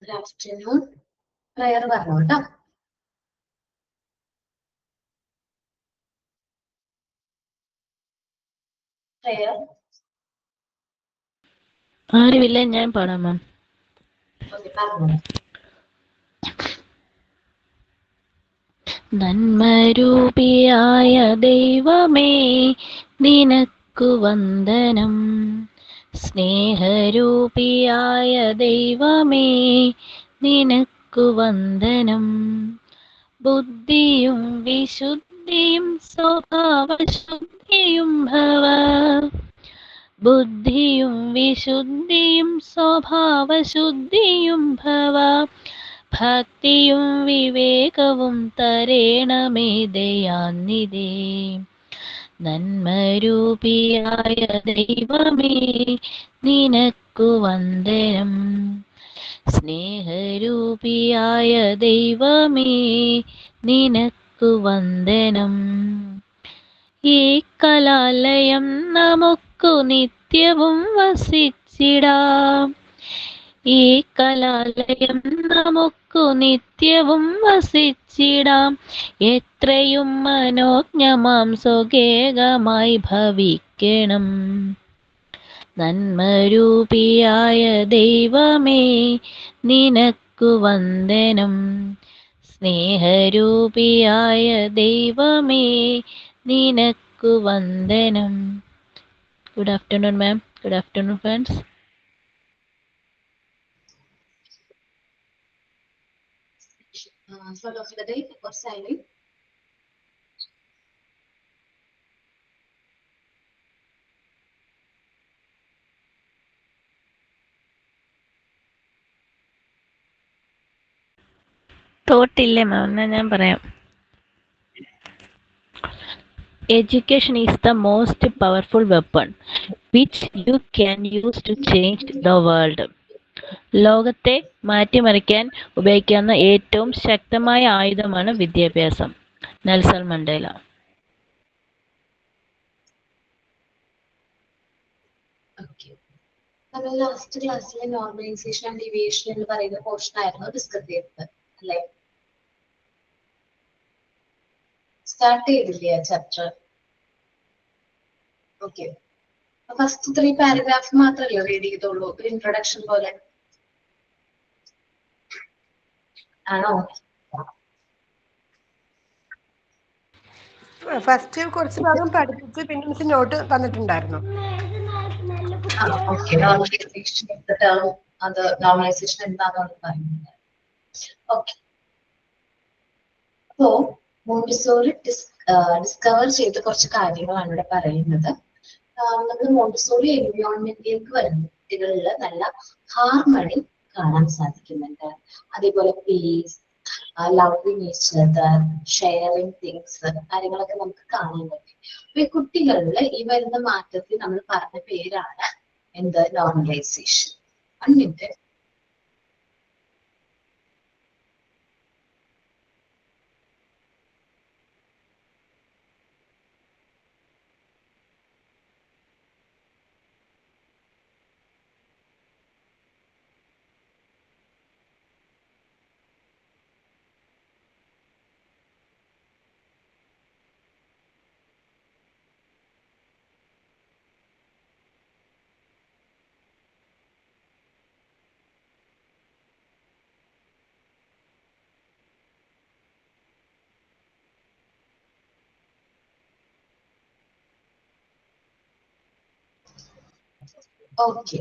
Good afternoon. Prayer പറഞ്ഞു കേട്ടോ. Prayer. ആരുമില്ല, ഞാൻ പാടാം മാം. ഓക്കെ, പറഞ്ഞു. നന്മരൂപിയായ ദൈവമേ, നിനക്കു വന്ദനം. സ്നേഹരൂപിയായ ദൈവമേ, നിനക്കു വന്ദനം. ബുദ്ധിയും വിശുദ്ധിയും സ്വഭാവശുദ്ധിയും ഭവ. ബുദ്ധിയും വിശുദ്ധിയും സ്വഭാവശുദ്ധിയും ഭവ. ഭക്തിയും വിവേകവും തരേണമേ ദയാനിധേ. നന്മരൂപിയായ ദൈവമേ, നിനക്കു വന്ദനം. സ്നേഹരൂപിയായ ദൈവമേ, നിനക്കു വന്ദനം. ഈ കലാലയം നമുക്കു നിത്യവും വസിച്ചിടാം. ഈ കലാലയം നമുക്കു നിത്യവും വസിച്ചിടാം. എത്രയും മനോജ്ഞമാം സ്വകേകമായി ഭവിക്കണം. നന്മരൂപിയായ ദൈവമേ, നിനക്കു വന്ദനം. സ്നേഹരൂപിയായ ദൈവമേ, നിനക്കു വന്ദനം. Good afternoon ma'am. Good afternoon friends. Follow for the day or silent. തോട്ടില്ലേ മാം, എന്നാ ഞാൻ പറയാം. Education is the most powerful weapon which you can use to change the world. ലോകത്തെ മാറ്റിമറിക്കാൻ ഉപയോഗിക്കാവുന്ന ഏറ്റവും ശക്തമായ ആയുധമാണ് വിദ്യാഭ്യാസം. Nelson Mandela. നമ്മൾ ലാസ്റ്റ് ക്ലാസ്സിലെ നോർമലൈസേഷൻ ആൻഡ് ഡീവിയേഷൻ എന്ന് പറയുന്ന പോർഷൻ ആയിരുന്നു ഡിസ്കസ് ചെയ്തത് അല്ലേ? സ്റ്റാർട്ട് ചെയ്തില്ലേ ആ ചാപ്റ്റർ? ഓക്കെ, ഫസ്റ്റ് 3 പാരഗ്രാഫ് മാത്രമല്ലേ റീഡ് ചെയ്തോളൂ, ഒരു ഇൻട്രൊഡക്ഷൻ പോലെ ആണോ? ഫസ്റ്റ് കുറച്ച് ഭാഗം പഠിപ്പിച്ച് പിന്നെ മിസ് നോട്ട് തന്നിട്ടുണ്ടായിരുന്നു. നോർമലൈസേഷൻ അത് നോർമലൈസേഷൻ എന്താണെന്ന് പറയുന്നത്. ഓക്കെ, അപ്പോ മോണ്ടിസോറി ഡിസ്കവർ ചെയ്ത കുറച്ച് കാര്യങ്ങളാണ് ഇവിടെ പറയുന്നത്. നമ്മൾ മോണ്ടിസോറി എൻവയോൺമെന്റിലേക്ക് വരുന്ന കുട്ടികളിൽ നല്ല ഹാർമണി കാണാൻ സാധിക്കുന്നുണ്ട്. അതേപോലെ peace, loving each other, sharing things, കാര്യങ്ങളൊക്കെ നമുക്ക് കാണാൻ പറ്റും. അപ്പൊ ഈ കുട്ടികളിൽ ഈ വരുന്ന മാറ്റത്തിൽ നമ്മൾ പറഞ്ഞ പേരാണ് എന്ത്? നോർമലൈസേഷൻ. എന്നിട്ട് ഓക്കെ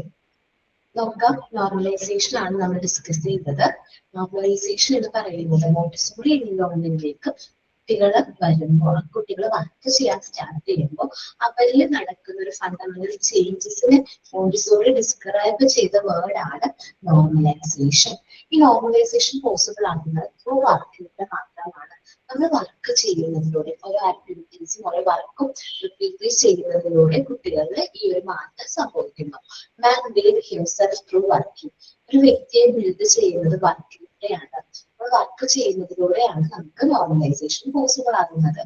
നോക്കാം. നോർമലൈസേഷൻ ആണ് നമ്മൾ ഡിസ്കസ് ചെയ്തത്. നോർമലൈസേഷൻ എന്ന് പറയുന്നത് മോണ്ടിസോറി എൻവയോൺമെന്റിലേക്ക് കുട്ടികൾ വരുമ്പോൾ, കുട്ടികൾ വർക്ക് ചെയ്യാൻ സ്റ്റാർട്ട് ചെയ്യുമ്പോൾ അവരിൽ നടക്കുന്ന ഒരു ഫണ്ടമെന്റൽ ചേഞ്ചസിനെ മോണ്ടിസോറി ഡിസ്ക്രൈബ് ചെയ്ത വേർഡാണ് നോർമലൈസേഷൻ. ഈ നോർമലൈസേഷൻ പോസിബിൾ ആകുന്നത് ത്രൂ വർക്കിലൂടെ മാത്രമാണ്. നമ്മൾ വർക്ക് ചെയ്യുന്നതിലൂടെ, ഓരോ ആക്ടിവിറ്റീസും ഓരോ വർക്കും റിപ്പീറ്റ് ചെയ്യുന്നതിലൂടെ കുട്ടികളിൽ ഈ ഒരു മാറ്റം സംഭവിക്കുന്നു. മാൻ ബിൽഡ് ഹിംസെൽഫ് ത്രൂ വർക്കിംഗ്. ഒരു വ്യക്തിയെ ബിൽഡ് ചെയ്യുന്നത് വർക്കിലൂടെയാണ്. അപ്പോൾ വർക്ക് ചെയ്യുന്നതിലൂടെയാണ് നമുക്ക് നോർമലൈസേഷൻ പോസിബിൾ ആകുന്നത്.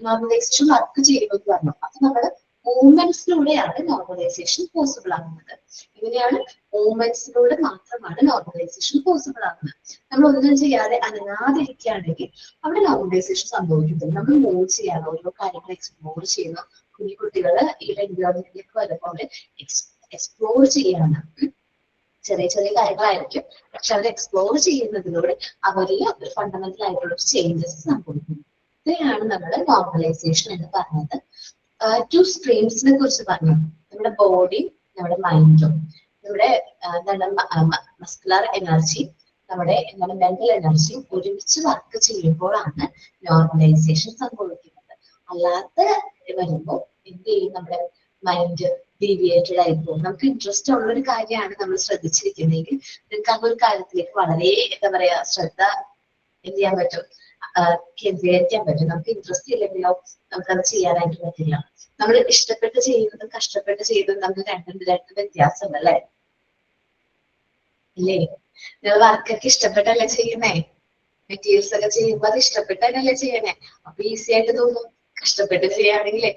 നോർമലൈസേഷൻ വർക്ക് ചെയ്യുമെന്ന് പറഞ്ഞു. അപ്പൊ നമ്മൾ മൂവ്മെന്റ്സിലൂടെയാണ് നോർമലൈസേഷൻ പോസിബിൾ ആകുന്നത്. എങ്ങനെയാണ്? മൂവ്മെന്റ്സിലൂടെ മാത്രമാണ് നോർമലൈസേഷൻ പോസിബിൾ ആകുന്നത്. നമ്മൾ ഒന്നും ചെയ്യാതെ അനങ്ങാതിരിക്കുകയാണെങ്കിൽ അവിടെ നോർമലൈസേഷൻ സംഭവിക്കുന്നില്ല. നമ്മൾ മൂവ് ചെയ്യണം, ഓരോ കാര്യങ്ങൾ എക്സ്പ്ലോർ ചെയ്യുന്നു. കുഞ്ഞു കുട്ടികള് ഈ എൻവയോൺമെന്റിലേക്ക് വരുമ്പോൾ എക്സ്പ്ലോർ ചെയ്യാണ്. ചെറിയ ചെറിയ കാര്യങ്ങളായിരിക്കും, പക്ഷെ അവർ എക്സ്പ്ലോർ ചെയ്യുന്നതിലൂടെ അവരിൽ ഫണ്ടമെന്റൽ ആയിട്ടുള്ള ചേഞ്ചസ് സംഭവിക്കുന്നു. ഇത്രയാണ് നമ്മൾ നോർമലൈസേഷൻ എന്ന് പറഞ്ഞത്. ടു സ്ട്രീംസിനെ കുറിച്ച് പറഞ്ഞു. നമ്മുടെ ബോഡി, നമ്മുടെ മൈൻഡും, നമ്മുടെ എന്താണ് മസ്കുലർ എനർജി, നമ്മുടെ എന്താണ് മെന്റൽ എനർജി ഒരുമിച്ച് വർക്ക് ചെയ്യുമ്പോഴാണ് നോർമലൈസേഷൻ സംഭവിക്കുന്നത്. അല്ലാത്ത വരുമ്പോൾ എന്ത് ചെയ്യും? നമ്മുടെ മൈൻഡ് ഡീവിയേറ്റഡ് ആയിപ്പോകും. നമുക്ക് ഇൻട്രസ്റ്റ് ഉള്ള ഒരു കാര്യമാണ് നമ്മൾ ശ്രദ്ധിച്ചിരിക്കുന്നതെങ്കിൽ നിങ്ങൾക്ക് ആ ഒരു കാര്യത്തിലേക്ക് വളരെ എന്താ പറയാ ശ്രദ്ധ എന്ത് ചെയ്യാൻ പറ്റും, കേന്ദ്രീകരിക്കാൻ പറ്റും. നമുക്ക് ഇൻട്രസ്റ്റ് ഇല്ലെങ്കിലോ നമുക്കത് ചെയ്യാനായിട്ട് പറ്റില്ല. നമ്മൾ ഇഷ്ടപ്പെട്ട് ചെയ്യുന്നതും കഷ്ടപ്പെട്ട് ചെയ്യുന്നതും നമുക്ക് രണ്ടും വ്യത്യാസം അല്ലേ? ഇല്ലേ? നിങ്ങൾ വർക്കൊക്കെ ഇഷ്ടപ്പെട്ടല്ലേ ചെയ്യുന്നേ? മെറ്റീരിയൽസ് ഒക്കെ ചെയ്യുമ്പോൾ അത് ഇഷ്ടപ്പെട്ടല്ലേ ചെയ്യണേ? അപ്പൊ ഈസി ആയിട്ട് തോന്നും. കഷ്ടപ്പെട്ട് ചെയ്യുകയാണെങ്കിലേ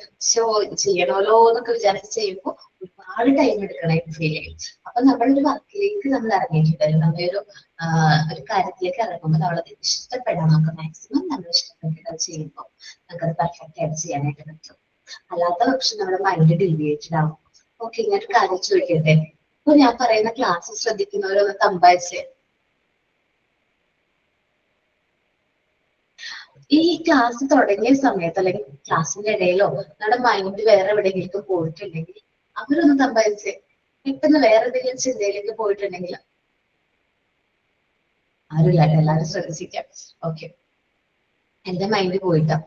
ചെയ്യണമല്ലോ എന്നൊക്കെ വിചാരിച്ച് ചെയ്യുമ്പോൾ ഒരുപാട് ടൈം എടുക്കണം ഫീൽ ചെയ്യും. അപ്പൊ നമ്മളൊരു വർക്കിലേക്ക് നമ്മൾ ഇറങ്ങിയിട്ടുണ്ടായിരുന്നു. നമ്മളൊരു കാര്യത്തിലേക്ക് ഇറങ്ങുമ്പോൾ നമ്മളത് ഇഷ്ടപ്പെടാൻ നോക്കാം. മാക്സിമം നമ്മൾ ഇഷ്ടപ്പെട്ടിട്ട് അത് ചെയ്യുമ്പോൾ നമുക്കത് പെർഫെക്റ്റ് ആയിട്ട് ചെയ്യാനായിട്ട് പറ്റും. അല്ലാത്ത പക്ഷം നമ്മുടെ മൈൻഡ് ഡീവിയേറ്റഡ് ആവും. ഓക്കെ, ഇങ്ങനൊരു കാര്യം ചോദിക്കട്ടെ. ഇപ്പൊ ഞാൻ പറയുന്ന ക്ലാസ് ശ്രദ്ധിക്കുന്നവരൊന്ന് തമ്പായിച്ചേ. ഈ ക്ലാസ് തുടങ്ങിയ സമയത്ത് അല്ലെങ്കിൽ ക്ലാസ്സിന്റെ ഇടയിലോ നമ്മുടെ മൈൻഡ് വേറെ എവിടെയെങ്കിലും പോയിട്ടുണ്ടെങ്കിൽ അവരൊന്ന് തമ്പായിച്ചേ. പെട്ടെന്ന് വേറെ എന്തെങ്കിലും ചിന്തയിലേക്ക് പോയിട്ടുണ്ടെങ്കിൽ ആരുമില്ല, എല്ലാവരും ശ്രദ്ധിച്ചിരിക്കാം. ഓക്കെ, എന്റെ മൈൻഡ് പോയിട്ടാ.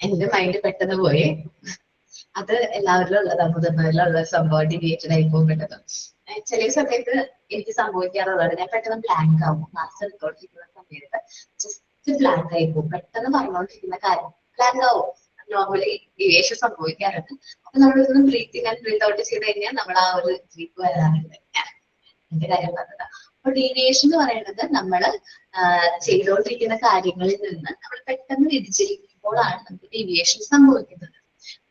എന്റെ മൈൻഡ് പെട്ടെന്ന് പോയി. അത് എല്ലാവരിലും ഉള്ളതാണ്, മുതിർന്നവരിലുള്ള സംഭവം. ഡീവിയേറ്റഡ് ആയി പോകുന്നത് ചില സമയത്ത് എനിക്ക് സംഭവിക്കാറുള്ളത്. ഞാൻ പെട്ടെന്ന് ബ്ലാങ്ക് ആവും. ക്ലാസ് എടുത്തോണ്ടിരിക്കുന്ന സമയത്ത് ജസ്റ്റ് ബ്ലാങ്ക് ആയി പോകും. പെട്ടെന്ന് പറഞ്ഞുകൊണ്ടിരിക്കുന്ന കാര്യം ബ്ലാങ്ക് ആവും. നോർമലി ഡീവിയേഷൻ സംഭവിക്കാറുണ്ട്. അപ്പൊ നമ്മളിതൊന്ന് ബ്രീത്തിങ് ആൻഡ് ബ്രീത്ത് ഔട്ട് ചെയ്ത് കഴിഞ്ഞാൽ നമ്മൾ ആ ഒരു ഗ്രീപ്പ് വരാറുണ്ട്. എന്റെ കാര്യം പറഞ്ഞതാ. അപ്പൊ ഡീവിയേഷൻ എന്ന് പറയുന്നത് നമ്മൾ ചെയ്തുകൊണ്ടിരിക്കുന്ന കാര്യങ്ങളിൽ നിന്ന് നമ്മൾ പെട്ടെന്ന് വ്യതിചലിക്കുമ്പോഴാണ് നമുക്ക് ഡീവിയേഷൻ സംഭവിക്കുന്നത്.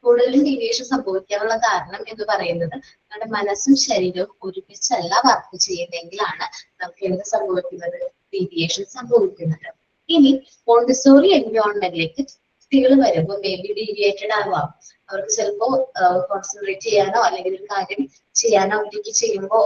കൂടുതലും ഡീവിയേഷൻ സംഭവിക്കാനുള്ള കാരണം എന്ന് പറയുന്നത് നമ്മുടെ മനസ്സും ശരീരവും ഒരുമിച്ചല്ല വർക്ക് ചെയ്യുന്നെങ്കിലാണ് നമുക്ക് എന്ത് സംഭവിക്കുന്നത്? ഡീവിയേഷൻ സംഭവിക്കുന്നത്. ഇനി മോണ്ടിസോറി എൻവയോൺമെന്റിലേക്ക് കുട്ടികൾ വരുമ്പോൾ മേ ബി ഡീവിയേറ്റഡ് ആവാം. അവർക്ക് ചിലപ്പോ കോൺസെൻട്രേറ്റ് ചെയ്യാനോ അല്ലെങ്കിൽ ഒരു കാര്യം ചെയ്യാനോ അവർക്ക് ചെയ്യുമ്പോൾ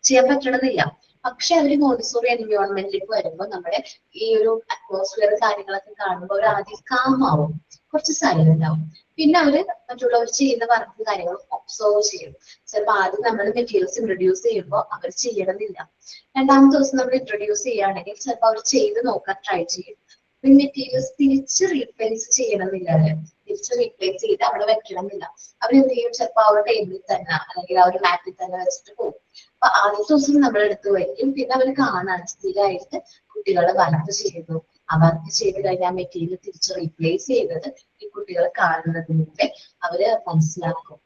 ചെയ്യാൻ പറ്റണമെന്നില്ല. പക്ഷെ അവര് മോണ്ടിസോറി എൻവയോൺമെന്റിലേക്ക് വരുമ്പോൾ നമ്മുടെ ഈ ഒരു അറ്റ്മോസ്ഫിയർ കാര്യങ്ങളൊക്കെ കാണുമ്പോൾ അവർ ആദ്യം കാമാവും, കുറച്ച് സൈലന്റ് ആവും. പിന്നെ അവര് മറ്റുള്ളവർ ചെയ്യുന്ന വർക്ക് കാര്യങ്ങളും ഒബ്സർവ് ചെയ്യും. ചിലപ്പോൾ ആദ്യം നമ്മൾ മെറ്റീരിയൽസ് ഇൻട്രൊഡ്യൂസ് ചെയ്യുമ്പോൾ അവർ ചെയ്യണമെന്നില്ല. രണ്ടാമത്തെ ദിവസം നമ്മൾ ഇൻട്രൊഡ്യൂസ് ചെയ്യുകയാണെങ്കിൽ ചിലപ്പോൾ അവർ ചെയ്ത് നോക്കാൻ ട്രൈ ചെയ്യും. മെറ്റീരിയൽസ് തിരിച്ച് റീപ്ലേസ് ചെയ്യണമെന്നില്ല. അവര് തിരിച്ച് റീപ്ലേസ് ചെയ്ത് അവിടെ വെക്കണമെന്നില്ല. അവരെന്ത് ചെയ്യും? ചിലപ്പോൾ ആ ഒരു ടേബിളിൽ തന്നെ അല്ലെങ്കിൽ ആ ഒരു മാറ്റിൽ തന്നെ വെച്ചിട്ട് പോകും. അപ്പൊ ആദ്യത്തെ ദിവസം നമ്മൾ എടുത്ത് വയ്ക്കും. പിന്നെ അവർ കാണാൻ സ്ഥിരമായിട്ട് കുട്ടികളെ വർക്ക് ചെയ്യുന്നു. ആ വർക്ക് ചെയ്ത് കഴിഞ്ഞാൽ മെറ്റീരിയൽ തിരിച്ച് റീപ്ലേസ് ചെയ്തത് ഈ കുട്ടികളെ കാണുന്നതിലൂടെ അവര് മനസ്സിലാക്കും.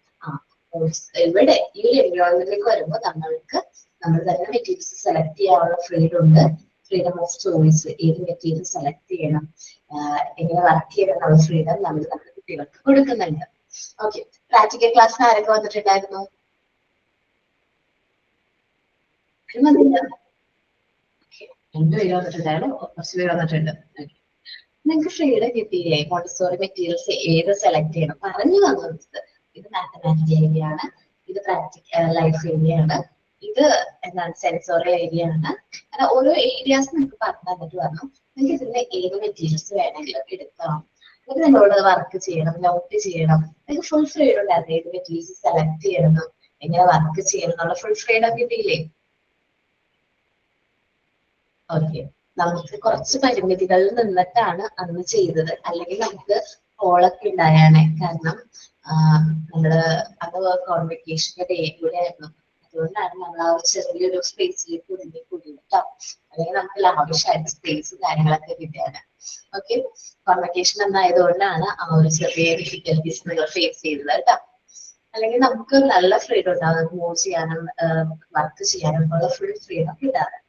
ഇവിടെ ഈ ഒരു എൻവയോൺമെന്റിലേക്ക് വരുമ്പോൾ നമ്മൾ തന്നെ മെറ്റീരിയൽസ് സെലക്ട് ചെയ്യാനുള്ള ഫ്രീഡം ഉണ്ട്. Freedom of choice. ഏത് മെറ്റീരിയൽ സെലക്ട് ചെയ്യണം, എങ്ങനെ വർക്ക് ചെയ്യണം എന്നുള്ള ഫ്രീഡം നമ്മൾ നമ്മുടെ കുട്ടികൾക്ക് കൊടുക്കുന്നുണ്ട്. ഓക്കെ, പ്രാക്ടിക്കൽ ക്ലാസ്സിന് ആരൊക്കെ വന്നിട്ടുണ്ടായിരുന്നു? രണ്ടുപേര് വന്നിട്ടുണ്ടായിരുന്നു, കുറച്ച് പേര് വന്നിട്ടുണ്ട്. നിങ്ങൾക്ക് ഫ്രീഡം കിട്ടിയില്ലേ? മോണ്ടിസോറി മെറ്റീരിയൽസ് ഏത് സെലക്ട് ചെയ്യണം പറഞ്ഞു തന്നത്. ഇത് മാത്തമാറ്റിക് ഏരിയ ആണ്, ഇത് പ്രാക്ടിക്കൽ ലൈഫ് ഏരിയ ആണ്, ഇത് എന്താണ് സെൻസോറി ഏരിയ ആണ്. അങ്ങനെ ഓരോ ഏരിയാസ് നിങ്ങൾക്ക് പറഞ്ഞു തന്നിട്ട് പറഞ്ഞു നിങ്ങൾക്ക് ഇതിന്റെ ഏത് മെറ്റീരിയൽസ് വേണമെങ്കിലും എടുക്കാം. എന്നിട്ട് നിങ്ങളോട് വർക്ക് ചെയ്യണം, നോട്ട് ചെയ്യണം. നിങ്ങൾക്ക് ഫുൾ ഫ്രീഡം ഉണ്ടായിരുന്നു. ഏത് മെറ്റീരിയൽസ് സെലക്ട് ചെയ്യണം, എങ്ങനെ വർക്ക് ചെയ്യണം എന്നുള്ള ഫുൾ ഫ്രീഡം കിട്ടിയില്ലേ? ഓക്കെ, നമുക്ക് കുറച്ച് പരിമിതികളിൽ നിന്നിട്ടാണ് അന്ന് ചെയ്തത്. അല്ലെങ്കിൽ നമുക്ക് കോളൊക്കെ ഉണ്ടായാണ്. കാരണം നമ്മള് അത് കോൺവെക്കേഷന്റെ ഡേ കൂടെ ആയിരുന്നു. അതുകൊണ്ടാണ് നമ്മൾ ആ ഒരു ചെറിയൊരു സ്പേസിലേക്ക് ഒതുങ്ങി കൂടിയത് കേട്ടോ. അല്ലെങ്കിൽ നമുക്ക് ലാവിഷായിട്ട് സ്പേസും കാര്യങ്ങളൊക്കെ കിട്ടിയാണ്. ഓക്കെ, കോൺവെക്കേഷൻ എന്നായതുകൊണ്ടാണ് ആ ഒരു ചെറിയ ഡിഫിക്കൽറ്റീസ് നിങ്ങൾ ഫേസ് ചെയ്തത് കേട്ടോ. അല്ലെങ്കിൽ നമുക്ക് നല്ല ഫ്രീഡം ഉണ്ടാവും. മൂവ് ചെയ്യാനും വർക്ക് ചെയ്യാനും ഉള്ള ഫുൾ ഫ്രീഡം കിട്ടാറ്.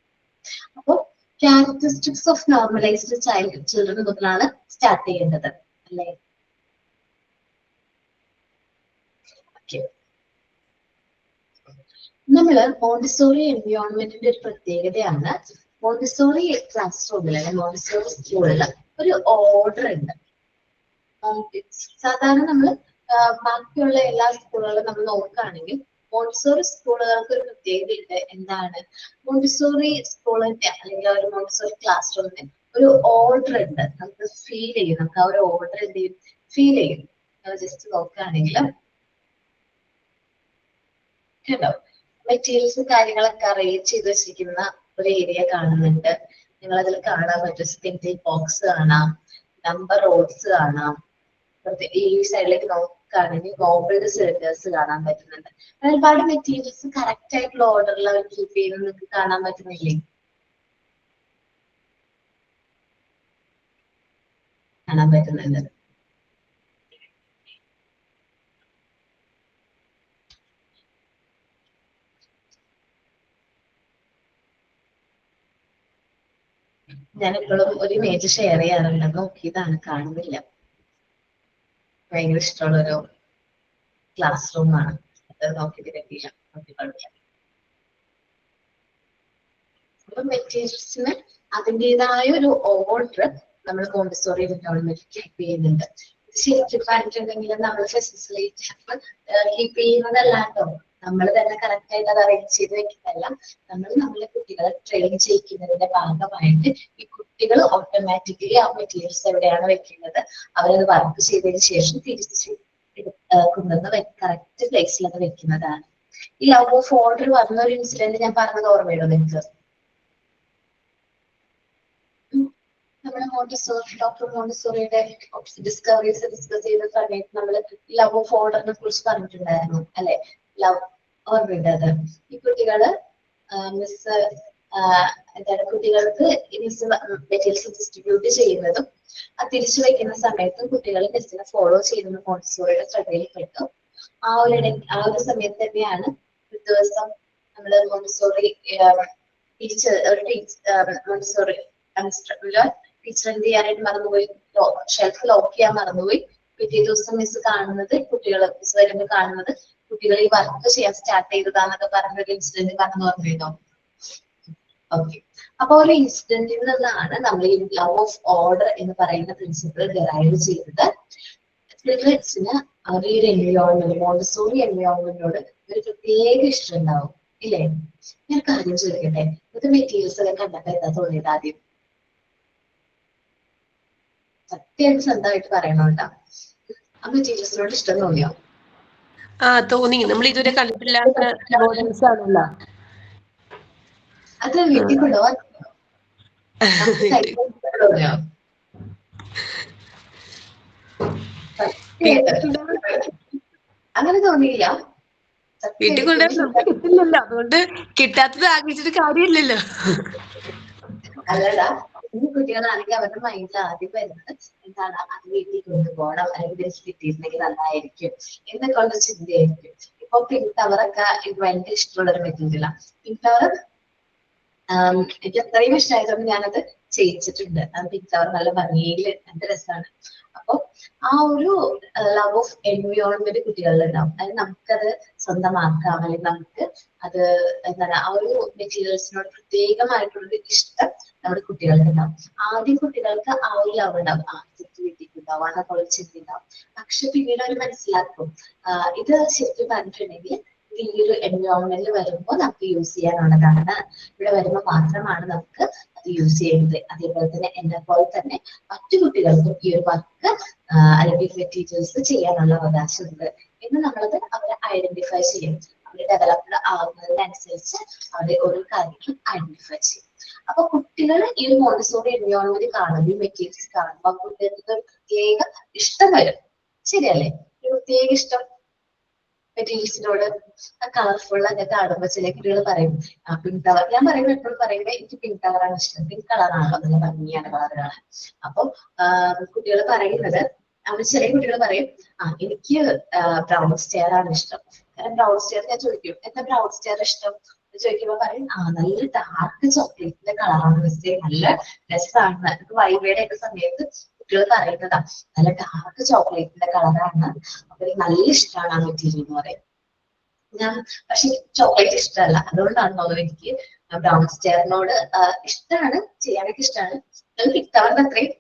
അപ്പൊ ക്യാരക്ടറിസ്റ്റിക്സ് ഓഫ് നോർമലൈസ്ഡ് ചിൽഡ്രൻ മുതലാണ് സ്റ്റാർട്ട് ചെയ്യേണ്ടത് അല്ലേ? നമ്മള് മോണ്ടിസോറി എൻവയോൺമെന്റിന്റെ ഒരു പ്രത്യേകതയാണ് മോണ്ടിസോറി ക്ലാസ് റൂമിൽ അല്ലെങ്കിൽ മോണ്ടിസോറി സ്കൂളിൽ ഒരു ഓർഡർ ഉണ്ട്. സാധാരണ നമ്മൾ ബാക്കിയുള്ള എല്ലാ സ്കൂളുകളും നമ്മൾ നോക്കുകയാണെങ്കിൽ മോണ്ടിസോറി സ്കൂളുകൾക്ക് ഒരു പ്രത്യേകതയുണ്ട്. എന്താണ്? മോണ്ടിസോറി സ്കൂളിന്റെ അല്ലെങ്കിൽ ഒരു മോണ്ടിസോറി ക്ലാസ് റൂമിന് ഒരു ഓർഡർ ഉണ്ട്. നമുക്ക് ഫീൽ ചെയ്യും, നമുക്ക് ആ ഒരു ഓർഡർ എന്ത് ചെയ്യും, ഫീൽ ചെയ്യും. ജസ്റ്റ് നോക്കുകയാണെങ്കിൽ കേട്ടോ, മെറ്റീരിയൽസ് കാര്യങ്ങളൊക്കെ അറേഞ്ച് ചെയ്ത് വെച്ചിരിക്കുന്ന ഒരു ഏരിയ കാണുന്നുണ്ട്. നിങ്ങൾ അതിൽ കാണാൻ പറ്റും സ്പിൻഡിൽ ബോക്സ് കാണാം, നമ്പർ റോഡ്സ് കാണാം. ഈ സൈഡിലേക്ക് നോക്കുകയാണെങ്കിൽ ഗോബിൾഡ് സിലിണ്ടേഴ്സ് കാണാൻ പറ്റുന്നുണ്ട്. ഒരുപാട് മെറ്റീരിയൽസ് കറക്റ്റ് ആയിട്ടുള്ള ഓർഡറിൽ അവർ കീപ്പ് ചെയ്യുന്നത് നിങ്ങൾക്ക് കാണാൻ പറ്റുന്നില്ലേ? കാണാൻ പറ്റുന്നുണ്ട്. ഞാൻ എപ്പോഴും ഒരു ഇമേജ് ഷെയർ ചെയ്യാറുണ്ട്, നോക്കിയതാണ്, കാണുന്നില്ല. ഭയങ്കര ഇഷ്ടമുള്ള ഒരു ക്ലാസ് റൂമാണ്. അത് നോക്കിയിട്ട് കിട്ടിയില്ല, നോക്കിക്കൊള്ളില്ല. അപ്പൊ മെറ്റീരിയൽസിന് അതിൻ്റെതായ ഒരു ഓർഡർ നമ്മൾ മോണ്ടിസോറി എൻവയോൺമെന്റ് കീപ്പ് ചെയ്യുന്നുണ്ട്. ശരിക്കും പറഞ്ഞിട്ടുണ്ടെങ്കിൽ നമ്മൾ ഫെസിലിറ്റേറ്റർ കീപ്പ് ചെയ്യുന്നതല്ലാട്ടോ, നമ്മൾ തന്നെ കറക്റ്റ് ആയിട്ട് അത് അറേഞ്ച് ചെയ്ത് വെക്കുന്നതല്ല. നമ്മൾ നമ്മളെ കുട്ടികളെ ട്രെയിൻ ചെയ്യിക്കുന്നതിന്റെ ഭാഗമായിട്ട് ഈ കുട്ടികൾ ഓട്ടോമാറ്റിക്കലി ആ മെറ്റീരിയൽസ് എവിടെയാണ് വെക്കുന്നത് അവരത് വർക്ക് ചെയ്തതിന് ശേഷം തിരിച്ച് കൊണ്ടുവന്ന് കറക്റ്റ് പ്ലേസിൽ അത് വെക്കുന്നതാണ്. ഈ ലവ് ഓഫ് ഓർഡർ വന്ന ഒരു ഇൻസിഡന്റ് ഞാൻ പറഞ്ഞത് ഓർമ്മയുണ്ടോ നിങ്ങൾക്ക്? നമ്മുടെ ഡോക്ടർ മോണ്ടിസോറിയുടെ ഡിസ്കവറീസ് ഡിസ്കസ് ചെയ്ത സമയത്ത് നമ്മൾ ലവ് ഓഫ് ഓർഡറിനെ കുറിച്ച് പറഞ്ഞിട്ടുണ്ടായിരുന്നു അല്ലെ? ലവ് ഓർമ്മയുണ്ട് അത്. ഈ കുട്ടികള് മിസ് എന്താണ് കുട്ടികൾക്ക് മിസ് മെറ്റീരിയൽസ് ഡിസ്ട്രിബ്യൂട്ട് ചെയ്യുന്നതും അത് തിരിച്ചു വെക്കുന്ന സമയത്തും കുട്ടികൾ മിസ്സിനെ ഫോളോ ചെയ്യുന്ന മോണ്ടിസോറിയുടെ ശ്രദ്ധയിൽപ്പെട്ടു. ആ ഒരു സമയത്ത് തന്നെയാണ് ഒരു ദിവസം നമ്മള് മോണ്ടിസോറി മോണ്ടിസോറി ടീച്ചർ എന്ത് ചെയ്യാനായിട്ട് മറന്നുപോയി, ഷെൽഫ് ലോക്ക് ചെയ്യാൻ മറന്നുപോയി. പിറ്റേ ദിവസം മിസ് കാണുന്നത് മിസ് വരുമ്പോൾ കാണുന്നത് കുട്ടികൾ ഈ വർക്ക് ചെയ്യാൻ സ്റ്റാർട്ട് ചെയ്തതാന്നൊക്കെ പറഞ്ഞൊരു ഇൻസിഡന്റ് പറഞ്ഞു ഓർമ്മയുണ്ടോ? ഓക്കെ, അപ്പൊ ഒരു ഇൻസിഡന്റിൽ നിന്നാണ് നമ്മൾ ഈ ലവ് ഓഫ് ഓർഡർ എന്ന് പറയുന്ന പ്രിൻസിപ്പിൾ ഡെറൈവ് ചെയ്തത്. ചിൽഡ്രൻസിന് അവരുടെ ഒരു എൻവയോൺമെന്റ്, മോണ്ടിസോറി എൻവയോൺമെന്റിനോട് ഒരു പ്രത്യേക ഇഷ്ടം ഉണ്ടാവും ഇല്ലേ? ഞാൻ കാര്യം ചോദിക്കട്ടെ, ഇത് മെറ്റീരിയൽസ് ഒക്കെ കണ്ടപ്പോ എന്താ തോന്നിയത് ആദ്യം? സത്യമായിട്ട് സ്വന്തമായിട്ട് പറയണോട്ടാ, ആ മെറ്റീരിയൽസിനോട് ഇഷ്ടം തോന്നിയോ? തോന്നി. നമ്മൾ ഇതുവരെ കണ്ടിട്ടില്ലാത്ത മോഡൽസ് ആണല്ലോ. അത് വീട്ടിൽ കൊണ്ടുപോകാൻ തോന്നിയോ? അങ്ങനെ തോന്നിയില്ല? വീട്ടിൽ കൊണ്ടുപോയി നമുക്ക് കിട്ടില്ലല്ലോ, അതുകൊണ്ട് കിട്ടാത്തത് ആഗ്രഹിച്ചിട്ട് കാര്യമില്ലല്ലോ. അല്ലടാ, ഈ കുട്ടികളാണെങ്കിൽ അവരുടെ മൈൻഡിൽ ആദ്യം വരുന്നത് എന്താണ്, അത് വീട്ടിൽ കൊണ്ടുപോകണം അല്ലെങ്കിൽ എനിക്ക് കിട്ടിയിരുന്നെങ്കിൽ നന്നായിരിക്കും എന്നൊക്കെ ഉള്ള ചിന്തയായിരിക്കും. ഇപ്പൊ പിങ്ക് ടവറൊക്കെ എനിക്ക് ഭയങ്കര ഇഷ്ടമുള്ള ഒരു മെറ്റീരിയലാണ്. പിങ്ക് ടവർ എനിക്ക് അത്രയും ഇഷ്ടമായതുകൊണ്ട് ഞാനത് ചെയ്യിച്ചിട്ടുണ്ട്. പിങ്ക് ടവർ നല്ല ഭംഗിയിൽ നല്ല രസമാണ്. അപ്പൊ ആ ഒരു ലവ് ഓഫ് എൻവയോൺമെന്റ് കുട്ടികളിലുണ്ടാവും. അതായത് നമുക്കത് സ്വന്തമാക്കാം അല്ലെങ്കിൽ നമുക്ക് അത് എന്താണ് ആ ഒരു മെറ്റീരിയൽസിനോട് പ്രത്യേകമായിട്ടുള്ളൊരു ഇഷ്ടം നമ്മുടെ കുട്ടികൾക്ക് ഉണ്ടാവും. ആദ്യം കുട്ടികൾക്ക് ആ ഒരു ലവ് ഉണ്ടാവും, വീട്ടിക്കുണ്ടാവും, അതൊക്കെ ഒരു ചിന്ത ഉണ്ടാവും. പക്ഷെ പിന്നീട് അവർ മനസ്സിലാക്കും ഇത് ശരിക്കും പറഞ്ഞിട്ടുണ്ടെങ്കിൽ ഈ ഒരു എൻവയോൺമെന്റിൽ വരുമ്പോൾ നമുക്ക് യൂസ് ചെയ്യാനുള്ളതാണ്. ഇവിടെ വരുമ്പോൾ മാത്രമാണ് നമുക്ക് അത് യൂസ് ചെയ്യുന്നത്. അതേപോലെ തന്നെ എന്നെ പോലെ തന്നെ മറ്റു കുട്ടികൾക്കും ഈ ഒരു വർക്ക് അല്ലെങ്കിൽ മെറ്റീരിയൽസ് ചെയ്യാനുള്ള അവകാശമുണ്ട് എന്ന് നമ്മളത് അവരെ ഐഡന്റിഫൈ ചെയ്യും. അവർ ഡെവലപ്ഡ് ആകുന്നതിനനുസരിച്ച് അവരെ ഓരോ കാര്യങ്ങളും ഐഡന്റിഫൈ ചെയ്യും. അപ്പൊ കുട്ടികൾ ഈ ഒരു മോണ്ടിസോറി എൻവയോൺമെന്റ് കാണുമ്പോൾ ഈ മെറ്റീരിയൽസ് കാണുമ്പോൾ കുട്ടികൾക്ക് ഒരു പ്രത്യേക ഇഷ്ടം വരും. ശരിയല്ലേ? ഒരു പ്രത്യേക ഇഷ്ടം മെറ്റീരിയൽസിനോട് കളർഫുൾ ഒക്കെ കാണുമ്പോൾ ചില കുട്ടികൾ പറയും പിങ്ക് ടവർ. ഞാൻ പറയുമ്പോൾ എപ്പോഴും പറയുമ്പോൾ എനിക്ക് പിങ്ക് ടവറാണ് ഇഷ്ടം, പിങ്ക് കളറാണല്ലോ, നല്ല ഭംഗിയാണ് കളർ കാണാൻ. അപ്പൊ കുട്ടികൾ പറയുന്നത്, അവർ ചെറിയ കുട്ടികൾ പറയും എനിക്ക് ബ്രൗൺ സ്റ്റെയർ ആണ് ഇഷ്ടം. കാരണം ബ്രൗൺ സ്റ്റെയർ ഞാൻ ചോദിക്കും എന്താ ബ്രൗൺ സ്റ്റെയർ ഇഷ്ടം ചോദിക്കുമ്പോ പറയും നല്ല ഡാർക്ക് ചോക്ലേറ്റിന്റെ കളറാണ് മിസ്സേ, നല്ല രസമാണ്. വൈവയുടെ ഒക്കെ സമയത്ത് കുട്ടികൾ പറയുന്നതാ നല്ല ഡാർക്ക് ചോക്ലേറ്റിന്റെ കളറാണ്, അപ്പൊ നല്ല ഇഷ്ടമാണ് ആ മെറ്റീരിയൽ എന്ന് പറയും. ഞാൻ പക്ഷെ ചോക്ലേറ്റ് ഇഷ്ടമല്ല, അതുകൊണ്ടാണ് തോന്നുന്നത് എനിക്ക് ബ്രൗൺ സ്റ്റെയറിനോട് ഇഷ്ടമാണ്, ചെയ്യാനൊക്കെ ഇഷ്ടമാണ്, അത് കിട്ടാവുന്ന അത്രയും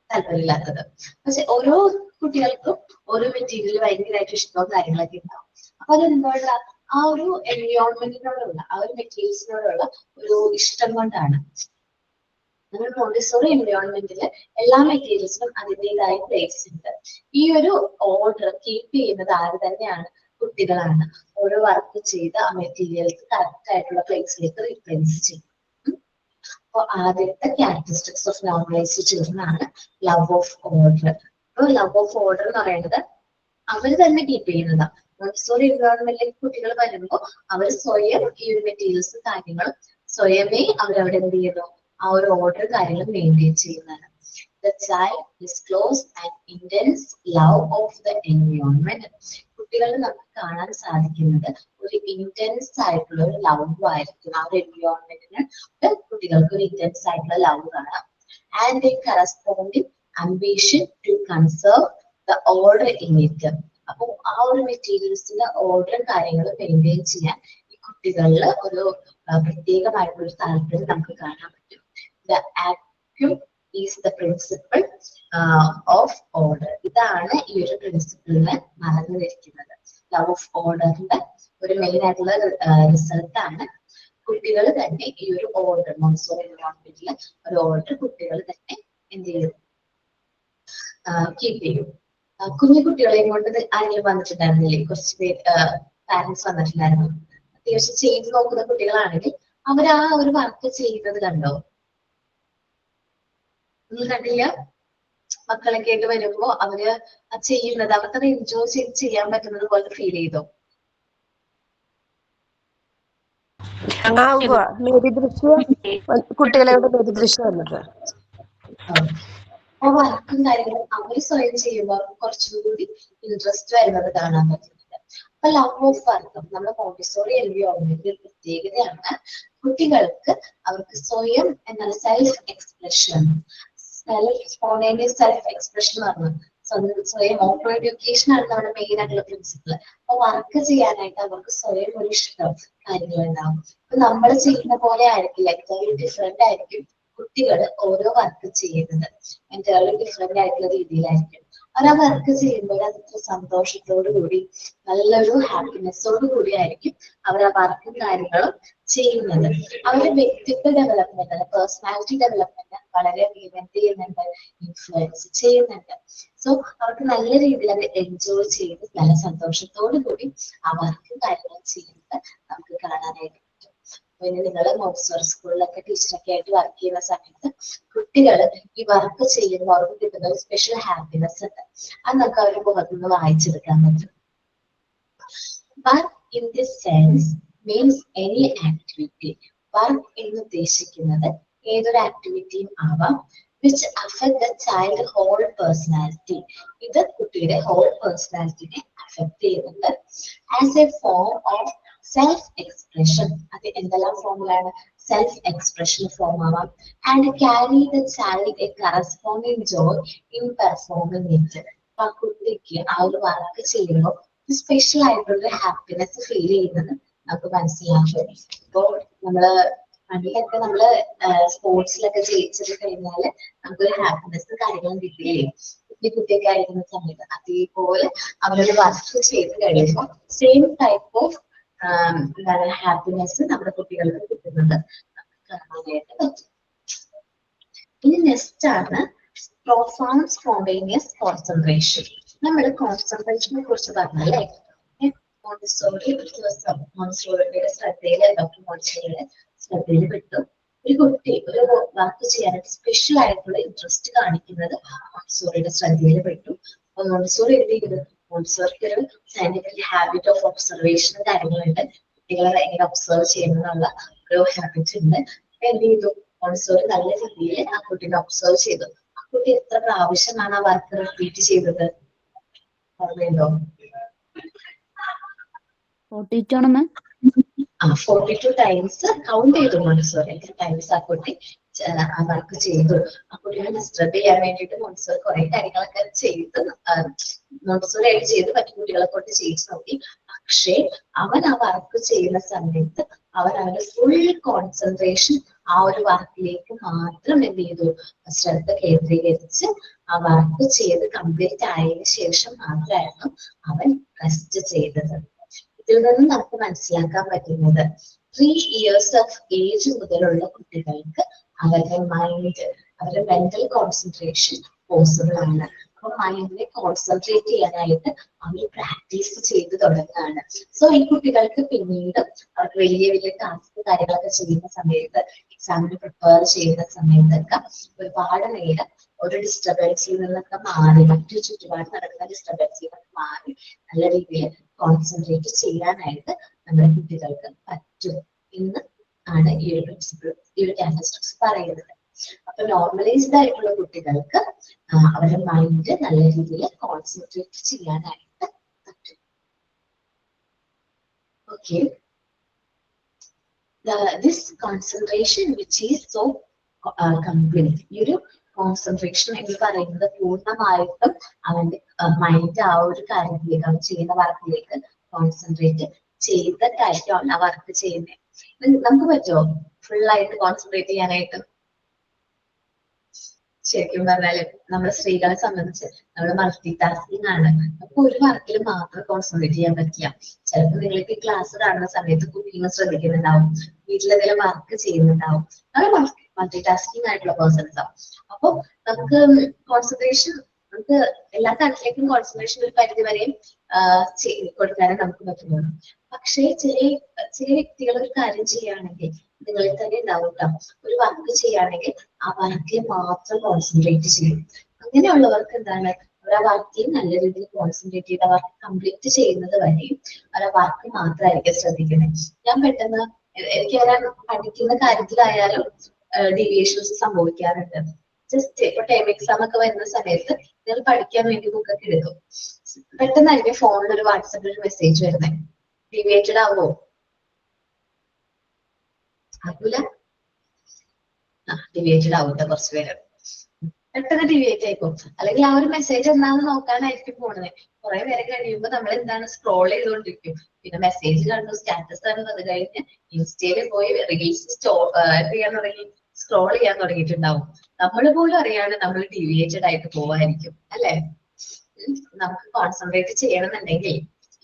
താല്പര്യമില്ലാത്തത്. പക്ഷെ ഓരോ കുട്ടികൾക്കും ഓരോ മെറ്റീരിയൽ ഭയങ്കരമായിട്ട് ഇഷ്ടവും കാര്യങ്ങളൊക്കെ ഉണ്ടാവും. അപ്പൊ അതെന്തുകൊണ്ടുള്ള ആ ഒരു എൻവയോൺമെന്റിനോടുള്ള ആ ഒരു മെറ്റീരിയൽസിനോടുള്ള ഒരു ഇഷ്ടം കൊണ്ടാണ്. നമ്മൾ മോണ്ടിസോറി എൻവയോൺമെന്റില് എല്ലാ മെറ്റീരിയൽസിനും അതിൻ്റെതായ പ്ലേസ് ഉണ്ട്. ഈ ഒരു ഓർഡർ കീപ്പ് ചെയ്യുന്നത് ആര് തന്നെയാണ്? കുട്ടികളാണ്. ഓരോ വർക്ക് ചെയ്ത് ആ മെറ്റീരിയൽസ് കറക്റ്റ് ആയിട്ടുള്ള പ്ലേസിലേക്ക് റീപ്ലേസ് ചെയ്യും. അപ്പൊ ആദ്യത്തെ ക്യാരക്ടറിസ്റ്റിക്സ് ഓഫ് നോർമലൈസ്ഡ് ചിൽഡ്രൻ ആണ് ലവ് ഓഫ് ഓർഡർ. അപ്പൊ ലവ് ഓഫ് ഓർഡർ എന്ന് പറയുന്നത് അവര് തന്നെ കീപ്പ് ചെയ്യുന്നതാണ്. മോണ്ടിസോറി എൻവയോൺമെന്റിലേക്ക് കുട്ടികൾ വരുമ്പോൾ അവർ സ്വയം ഈ ഒരു മെറ്റീരിയൽസ് കാര്യങ്ങളും സ്വയമേ അവരവിടെ എന്ത് ചെയ്യുന്നു, ആ ഒരു ഓർഡർ കാര്യങ്ങൾ മെയിൻറ്റെയിൻ ചെയ്യുന്നതാണ്. The child disclose an intense love of the environment. കുട്ടികളിൽ നമുക്ക് കാണാൻ സാധിക്കുന്നത് ഒരു ഇന്റൻസ് ആയിട്ടുള്ള ഒരു ലവ് ആയിരിക്കും. ആ ഒരു എൻവയോൺമെന്റിന് കുട്ടികൾക്ക് ഒരു ഇന്റൻസ് ആയിട്ടുള്ള ലവ് കാണാം. And A corresponding ambition to conserve the order in it. അപ്പോൾ ആ ഒരു മെറ്റീരിയൽസിന്റെ ഓർഡർ കാര്യങ്ങൾ മെയിൻറ്റെയിൻ ചെയ്യാൻ ഈ കുട്ടികളിൽ ഒരു പ്രത്യേകമായിട്ടുള്ള ഒരു താല്പര്യം നമുക്ക് കാണാൻ പറ്റും. The active is the principle of order. ഇതാണ് ഈ ഒരു പ്രിൻസിപ്പിളിന് മറന്നിരിക്കുന്നത്. ലവ് ഓഫ് ഓർഡറിന്റെ ഒരു മെയിൻ ആയിട്ടുള്ള റിസൾട്ട് ആണ് കുട്ടികൾ തന്നെ ഈ ഒരു ഓർഡർ മോണ്ടിസോറി എൻവയോൺമെന്റിലെ ഒരു ഓർഡർ കുട്ടികൾ തന്നെ എന്ത് ചെയ്യും, കീപ്പ് ചെയ്യും. കുഞ്ഞു കുട്ടികളെയും കൊണ്ട് ആരെങ്കിലും വന്നിട്ടുണ്ടായിരുന്നില്ലേ? കുറച്ച് പേര് പാരന്റ്സ് വന്നിട്ടുണ്ടായിരുന്നു. അത്യാവശ്യം ചെയ്ത് നോക്കുന്ന കുട്ടികളാണെങ്കിൽ അവർ ആ ഒരു വർക്ക് ചെയ്യുന്നത് കണ്ടോ? നിങ്ങൾ കണ്ടില്ല? മക്കളൊക്കെ ആയിട്ട് വരുമ്പോ അവര് ചെയ്യുന്നത് അവർക്കത് എൻജോയ് ചെയ്ത് ചെയ്യാൻ പറ്റുന്നത് പോലെ ഫീൽ ചെയ്തോ? കുട്ടികളെ ദൃശ്യം വന്നത് ആ വർക്കും കാര്യങ്ങളും അവര് സ്വയം ചെയ്യുമ്പോൾ കുറച്ചുകൂടി ഇൻട്രസ്റ്റ് വരുന്നത് കാണാൻ പറ്റുന്നുണ്ട്. അപ്പൊ ലവ് ഓഫ് വർക്കും നമ്മുടെ മോണ്ടിസോറി എൻവയോൺമെന്റിന്റെ ഒരു പ്രത്യേകതയാണ്. കുട്ടികൾക്ക് അവർക്ക് സ്വയം എന്താണ് self expression, spontaneous self expression എന്ന് പറഞ്ഞു സ്വയം ഓട്ടോ എഡ്യൂക്കേഷൻ ആണ് നമ്മുടെ മെയിൻ ആയിട്ടുള്ള പ്രിൻസിപ്പിൾ. അപ്പൊ വർക്ക് ചെയ്യാനായിട്ട് അവർക്ക് സ്വയം ഒരു ഇഷ്ടം കാര്യങ്ങൾ ഉണ്ടാവും. അപ്പൊ നമ്മൾ ചെയ്യുന്ന പോലെ ആയിരിക്കില്ല, എക്സാക്ട്ലി ഡിഫറെന്റ് ആയിരിക്കും കുട്ടികൾ ഓരോ വർക്ക് ചെയ്യുന്നത്. എൻറ്റയർലി ഡിഫറെന്റ് ആയിട്ടുള്ള രീതിയിലായിരിക്കും അവർ ആ വർക്ക് ചെയ്യുമ്പോൾ അതിന്റെ സന്തോഷത്തോടു കൂടി നല്ലൊരു ഹാപ്പിനെസ്സോടു കൂടി ആയിരിക്കും അവർ ആ വർക്കും കാര്യങ്ങളും ചെയ്യുന്നത്. അവരുടെ വ്യക്തിത്വ ഡെവലപ്മെന്റ്, പേഴ്സണാലിറ്റി ഡെവലപ്മെന്റ് വളരെയധികം എന്ത് ചെയ്യുന്നുണ്ട്, ഇൻഫ്ലുവൻസ് ചെയ്യുന്നുണ്ട്. സോ അവർക്ക് നല്ല രീതിയിൽ അത് എൻജോയ് ചെയ്ത് നല്ല സന്തോഷത്തോടു കൂടി ആ വർക്കും കാര്യങ്ങളും ചെയ്യുന്നത് നമുക്ക് കാണാനായിട്ട് പറ്റും. പിന്നെ നിങ്ങൾ മോണ്ടിസോറി സ്കൂളിലൊക്കെ ടീച്ചറൊക്കെ ആയിട്ട് വർക്ക് ചെയ്യുന്ന സമയത്ത് കുട്ടികൾ ഈ വർക്ക് ചെയ്യുമ്പോൾ അവർക്ക് കിട്ടുന്ന ഒരു സ്പെഷ്യൽ ഹാപ്പിനെസ് ഉണ്ട്. അത് നമുക്ക് അവരുടെ മുഖത്ത് നിന്ന് വായിച്ചെടുക്കാൻ പറ്റും. Work in this sense means any activity. Work എന്ന് ഉദ്ദേശിക്കുന്നത് ഏതൊരു ആക്ടിവിറ്റിയും ആവാം which affect the child whole personality. ഇത് കുട്ടിയുടെ ഹോൾ പേഴ്സണാലിറ്റിനെ അഫക്ട് ചെയ്യുന്നുണ്ട്. As a form of self expression. അത് എന്തെല്ലാം ഫോമിലാണ്? സെൽഫ് എക്സ്പ്രഷൻ ഫോം ആവാം. And carry the child a corresponding joy in performing it. ആ കുട്ടിക്ക് ആ ഒരു വർക്ക് ചെയ്യുമ്പോൾ സ്പെഷ്യൽ ആയിട്ടുള്ള ഹാപ്പിനെസ് ഫീൽ ചെയ്യുന്നത് നമുക്ക് മനസ്സിലാക്കും. ഇപ്പോ നമ്മള് പണ്ടിലൊക്കെ നമ്മള് സ്പോർട്സിലൊക്കെ ജയിച്ചത് കഴിഞ്ഞാല് നമുക്കൊരു ഹാപ്പിനെസ് കാര്യങ്ങളും കിട്ടിയില്ലേ? കുട്ടിയൊക്കെ ആയിരിക്കുന്ന സമയത്ത് അതേപോലെ അവരൊരു വർക്ക് ചെയ്ത് കഴിയുമ്പോൾ സെയിം ടൈപ്പ് ഓഫ് എന്താണ് ഹാപ്പിനെസ് നമ്മുടെ കുട്ടികൾക്ക് കിട്ടുന്നത് നമുക്ക് കാണാനായിട്ട് പറ്റും. ഇനി നെക്സ്റ്റ് ആണ് പ്രൊഫൗണ്ട് സ്പോണ്ടേനിയസ് കോൺസെൻട്രേഷൻ. നമ്മൾ കോൺസെൻട്രേഷനെ കുറിച്ച് പറഞ്ഞല്ലേ? മോണ്ടിസോറി ഒരു ദിവസം മോണ്ടിസോറിയുടെ ശ്രദ്ധയില് ഡോക്ടർ മോണ്ടിസോറിയുടെ ശ്രദ്ധയിൽ പെട്ടു. ഒരു കുട്ടി ഒരു വർക്ക് ചെയ്യാനായിട്ട് സ്പെഷ്യൽ ആയിട്ടുള്ള ഇൻട്രസ്റ്റ് കാണിക്കുന്നത് മോണ്ടിസോറിയുടെ ശ്രദ്ധയിൽ പെട്ടു. അപ്പൊ മോണ്ടിസോറി എന്ത് ചെയ്തത്? മോണ്ടിസോറിക്ക് ഒരു സയന്റിഫിക് ഹാബിറ്റ് ഓഫ് ഒബ്സർവേഷൻ കാര്യങ്ങളുണ്ട്. കുട്ടികളെ എങ്ങനെ ഒബ്സർവ് ചെയ്യുന്നുള്ള ഒരു ഹാബിറ്റ് ഉണ്ട്. അപ്പൊ എന്ത് ചെയ്തു? മോണ്ടിസോറി നല്ല രീതിയിൽ ആ കുട്ടീനെ ഒബ്സർവ് ചെയ്തു. ആ കുട്ടി എത്ര പ്രാവശ്യമാണ് ആ വർക്ക് റിപ്പീറ്റ് ചെയ്തത്? ഓർമ്മയുണ്ടോ? 42 ടൈംസ് കൗണ്ട് ചെയ്തു മോണ്ടിസോറി. എത്ര ടൈംസ് ആ കുട്ടി ആ വർക്ക് ചെയ്തു. ആ കുട്ടിയെ ഡിസ്റ്റർബ് ചെയ്യാൻ വേണ്ടിയിട്ട് മോണ്ടിസോറി കുറെ കാര്യങ്ങളൊക്കെ ചെയ്ത് മോണ്ടിസോറി ആയിട്ട് ചെയ്ത് മറ്റു കുട്ടികളെ കൊണ്ട് ചെയ്യിച്ചു നോക്കി. ആ പക്ഷേ അവൻ ആ വർക്ക് ചെയ്യുന്ന സമയത്ത് അവന്റെ ഫുൾ കോൺസെൻട്രേഷൻ ആ ഒരു വർക്കിലേക്ക് മാത്രം എന്ത് ചെയ്തു, ശ്രദ്ധ കേന്ദ്രീകരിച്ച് ആ വർക്ക് ചെയ്ത് കംപ്ലീറ്റ് ആയതിനു ശേഷം മാത്രമായിരുന്നു അവൻ റെസ്റ്റ് ചെയ്തത്. ഇതിൽ നിന്ന് നമുക്ക് മനസ്സിലാക്കാൻ പറ്റുന്നത് 3 years ഓഫ് ഏജ് മുതലുള്ള കുട്ടികൾക്ക് അവരുടെ മൈൻഡ്, അവരുടെ മെന്റൽ കോൺസെൻട്രേഷൻ പോസിബിൾ ആണ്. അപ്പൊ മൈൻഡിനെ കോൺസെൻട്രേറ്റ് ചെയ്യാനായിട്ട് അവർ പ്രാക്ടീസ് ചെയ്ത് തുടങ്ങുകയാണ്. സോ ഈ കുട്ടികൾക്ക് പിന്നീട് അവർക്ക് വലിയ വലിയ ടാസ്ക് കാര്യങ്ങളൊക്കെ ചെയ്യുന്ന സമയത്ത്, എക്സാമിന് പ്രിപ്പയർ ചെയ്യുന്ന സമയത്തൊക്കെ ഒരുപാട് നേരം ഒരു ഡിസ്റ്റർബൻസിൽ നിന്നൊക്കെ മാറി, മറ്റു ചുറ്റുപാട് നടക്കുന്ന ഡിസ്റ്റർബൻസിൽ നിന്നൊക്കെ മാറി നല്ല രീതിയിൽ കോൺസെൻട്രേറ്റ് ചെയ്യാനായിട്ട് നമ്മുടെ കുട്ടികൾക്ക് പറ്റും എന്ന് ആണ് ഈ ഒരു പ്രിൻസിപ്പിൾ, ഈ ഒരു ക്യാരക്ടറിസ്റ്റിക്സ് പറയുന്നത്. അപ്പൊ നോർമലൈസ്ഡ് ആയിട്ടുള്ള കുട്ടികൾക്ക് അവരുടെ മൈൻഡ് നല്ല രീതിയിൽ കോൺസെൻട്രേറ്റ് ചെയ്യാനായിട്ട് പറ്റും. Okay, this concentration which is so complete, ഈ ഒരു കോൺസെൻട്രേഷൻ എന്ന് പറയുന്നത് പൂർണ്ണമായിട്ടും അവന്റെ മൈൻഡ് ആ ഒരു കാര്യത്തിലേക്ക്, അവൻ ചെയ്യുന്ന വർക്കിലേക്ക് കോൺസെൻട്രേറ്റ് ചെയ്തിട്ടായിരിക്കും ആ വർക്ക് ചെയ്യുന്നത്. നമുക്ക് പറ്റുമോ ഫുള്ളായിട്ട് കോൺസെൻട്രേറ്റ് ചെയ്യാനായിട്ട്? ശരിക്കും പറഞ്ഞാല് നമ്മുടെ സ്ത്രീകളെ സംബന്ധിച്ച് നമ്മൾ മൾട്ടി ടാസ്കിങ് ആണ്. നമുക്ക് ഒരു വർക്കിൽ മാത്രം കോൺസെൻട്രേറ്റ് ചെയ്യാൻ പറ്റില്ല. ചിലപ്പോൾ നിങ്ങൾക്ക് ക്ലാസ് കാണുന്ന സമയത്ത് കുക്കിംഗ് ശ്രദ്ധിക്കുന്നുണ്ടാവും, വീട്ടിലെന്തെങ്കിലും വർക്ക് ചെയ്യുന്നുണ്ടാവും. നമ്മൾ മൾട്ടി ടാസ്കിങ് ആയിട്ടുള്ള പേഴ്സൺസ് ആവും. അപ്പൊ നമുക്ക് കോൺസെൻട്രേഷൻ, നമുക്ക് എല്ലാ കാര്യത്തിലേക്കും കോൺസെൻട്രേഷൻ ഒരു പരിധി വരെയും കൊടുക്കാനേ നമുക്ക് പറ്റുന്നുള്ളൂ. പക്ഷേ ചില വ്യക്തികൾ ഒരു കാര്യം ചെയ്യുകയാണെങ്കിൽ, നിങ്ങളിൽ തന്നെ ഉണ്ടാവും കേട്ടോ, ഒരു വർക്ക് ചെയ്യുകയാണെങ്കിൽ ആ വർക്കിൽ മാത്രം കോൺസെൻട്രേറ്റ് ചെയ്യും. അങ്ങനെയുള്ളവർക്ക് എന്താണ്, അവർ ആ വർക്കിൽ നല്ല രീതിയിൽ കോൺസെൻട്രേറ്റ് ചെയ്ത് വർക്ക് കംപ്ലീറ്റ് ചെയ്യുന്നത് വരെയും അവർ ആ വർക്ക് മാത്രമായിരിക്കും ശ്രദ്ധിക്കുന്നത്. ഞാൻ പെട്ടെന്ന് എനിക്ക് അങ്ങനെ പഠിക്കുന്ന കാര്യത്തിലായാലും ഡീവിയേഷൻസ് സംഭവിക്കാറുണ്ട്. ജസ്റ്റ് ഇപ്പൊ ടൈം എക്സാം ഒക്കെ വരുന്ന സമയത്ത് നിങ്ങൾ പഠിക്കാൻ വേണ്ടി ബുക്കൊക്കെ എടുക്കും, പെട്ടെന്നായിരിക്കും ഫോണിൽ ഒരു വാട്സാപ്പിൽ ഒരു മെസ്സേജ് വരുന്നത്. ഡീവിയേറ്റഡ് ആവോ? ആകൂല? ഡിവേറ്റഡ് ആവട്ടെ, കുറച്ച് പേര് പെട്ടെന്ന് ഡിവേറ്റ് ആയിപ്പോ. അല്ലെങ്കിൽ ആ ഒരു മെസ്സേജ് എന്താണെന്ന് നോക്കാനായിരിക്കും പോണത്. കുറെ നേരം കഴിയുമ്പോൾ നമ്മൾ എന്താണ് സ്ക്രോൾ ചെയ്തുകൊണ്ടിരിക്കും. പിന്നെ മെസ്സേജ് കണ്ടു, സ്റ്റാറ്റസ് കണ്ടു, അത് കഴിഞ്ഞ് ഇൻസ്റ്റയിൽ പോയി റീൽസ് ചെയ്യാൻ തുടങ്ങി, സ്ക്രോൾ ചെയ്യാൻ തുടങ്ങിയിട്ടുണ്ടാവും. നമ്മൾ പോലും അറിയാണ്ട് നമ്മൾ ഡിവിയേറ്റഡ് ആയിട്ട് പോവായിരിക്കും അല്ലെ? നമുക്ക് കോൺസെൻട്രേറ്റ് ചെയ്യണമെന്നുണ്ടെങ്കിൽ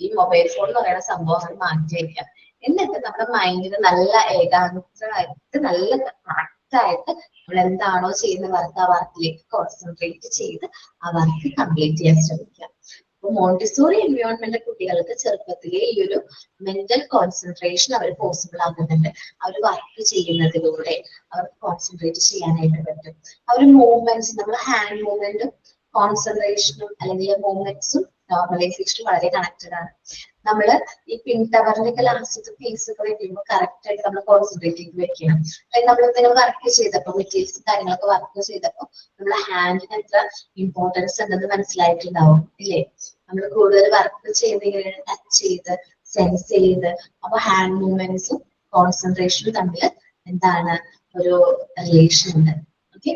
ഈ മൊബൈൽ ഫോൺ എന്ന് പറയുന്ന സംഭവം മാറ്റി വയ്ക്കാം. എന്നിട്ട് നമ്മുടെ മൈൻഡിന് നല്ല ഏകാഗ്രമായിട്ട്, നല്ല കറക്റ്റ് ആയിട്ട് നമ്മൾ എന്താണോ ചെയ്യുന്ന വർക്ക്, ആ വർക്കിലേക്ക് കോൺസെൻട്രേറ്റ് ചെയ്ത് ആ വർക്ക് കംപ്ലീറ്റ് ചെയ്യാൻ ശ്രമിക്കാം. അപ്പൊ മോണ്ടിസോറി എൻവയോൺമെന്റ് കുട്ടികൾക്ക് ചെറുപ്പത്തിലെ ഈ ഒരു മെന്റൽ കോൺസെൻട്രേഷൻ അവർ പോസിബിൾ ആകുന്നുണ്ട്. അവർ വർക്ക് ചെയ്യുന്നതിലൂടെ അവർക്ക് കോൺസെൻട്രേറ്റ് ചെയ്യാനായിട്ട് പറ്റും. അവർ മൂവ്മെന്റ്സ്, നമ്മുടെ ഹാൻഡ് മൂവ്മെന്റും കോൺസെൻട്രേഷനും അല്ലെങ്കിൽ മൂവ്മെന്റ്സും നോർമലൈസേഷനും വളരെ കണക്റ്റഡ് ആണ്. നമ്മള് ഈ പിൻ ടവറിന്റെ ലാസ്റ്റത്തെ പീസ് ഒക്കെ വെക്കുമ്പോൾ കറക്റ്റ് ആയിട്ട് നമ്മൾ കോൺസെൻട്രേറ്റ് ചെയ്ത് വെക്കണം. അല്ലെങ്കിൽ നമ്മൾ എന്തെങ്കിലും വർക്ക് ചെയ്തപ്പോൾ, മെറ്റീരിയൽസ് കാര്യങ്ങളൊക്കെ വർക്ക് ചെയ്തപ്പോൾ നമ്മുടെ ഹാൻഡിന് എത്ര ഇമ്പോർട്ടൻസ് ഉണ്ടെന്ന് മനസ്സിലായിട്ടുണ്ടാവും ഇല്ലേ? നമ്മൾ കൂടുതൽ വർക്ക് ചെയ്ത് ഇങ്ങനെ ടച്ച് ചെയ്ത് സെൻസ് ചെയ്ത്, അപ്പൊ ഹാൻഡ് മൂവ്മെന്റ്സും കോൺസെൻട്രേഷനും തമ്മിൽ എന്താണ് ഒരു റിലേഷൻ ഉണ്ട്. ഓക്കെ,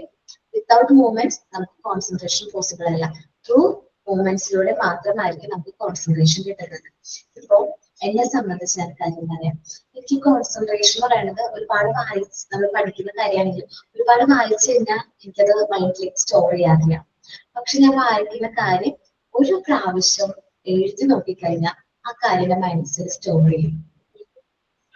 വിത്തൗട്ട് മൂവ്മെന്റ്സ് നമുക്ക് കോൺസെൻട്രേഷൻ പോസിബിൾ അല്ല. ത്രൂ മൂവ്മെന്റ്സിലൂടെ മാത്രമായിരിക്കും നമുക്ക് കോൺസെൻട്രേഷൻ കിട്ടുന്നത്. ഇപ്പോ എന്നെ സംബന്ധിച്ച് ഞാൻ കാര്യം പറയാം. എനിക്ക് കോൺസെൻട്രേഷൻ എന്ന് പറയുന്നത് ഒരുപാട് വായിച്ച്, നമ്മൾ പഠിക്കുന്ന കാര്യമാണെങ്കിൽ ഒരുപാട് വായിച്ചു കഴിഞ്ഞാൽ എനിക്കത് മൈൻഡിലേക്ക് സ്റ്റോർ ചെയ്യാറില്ല. പക്ഷെ ഞാൻ വായിക്കുന്ന കാര്യം ഒരു പ്രാവശ്യം എഴുതി നോക്കിക്കഴിഞ്ഞാൽ ആ കാര്യം മൈൻഡിൽ സ്റ്റോർ ചെയ്യും.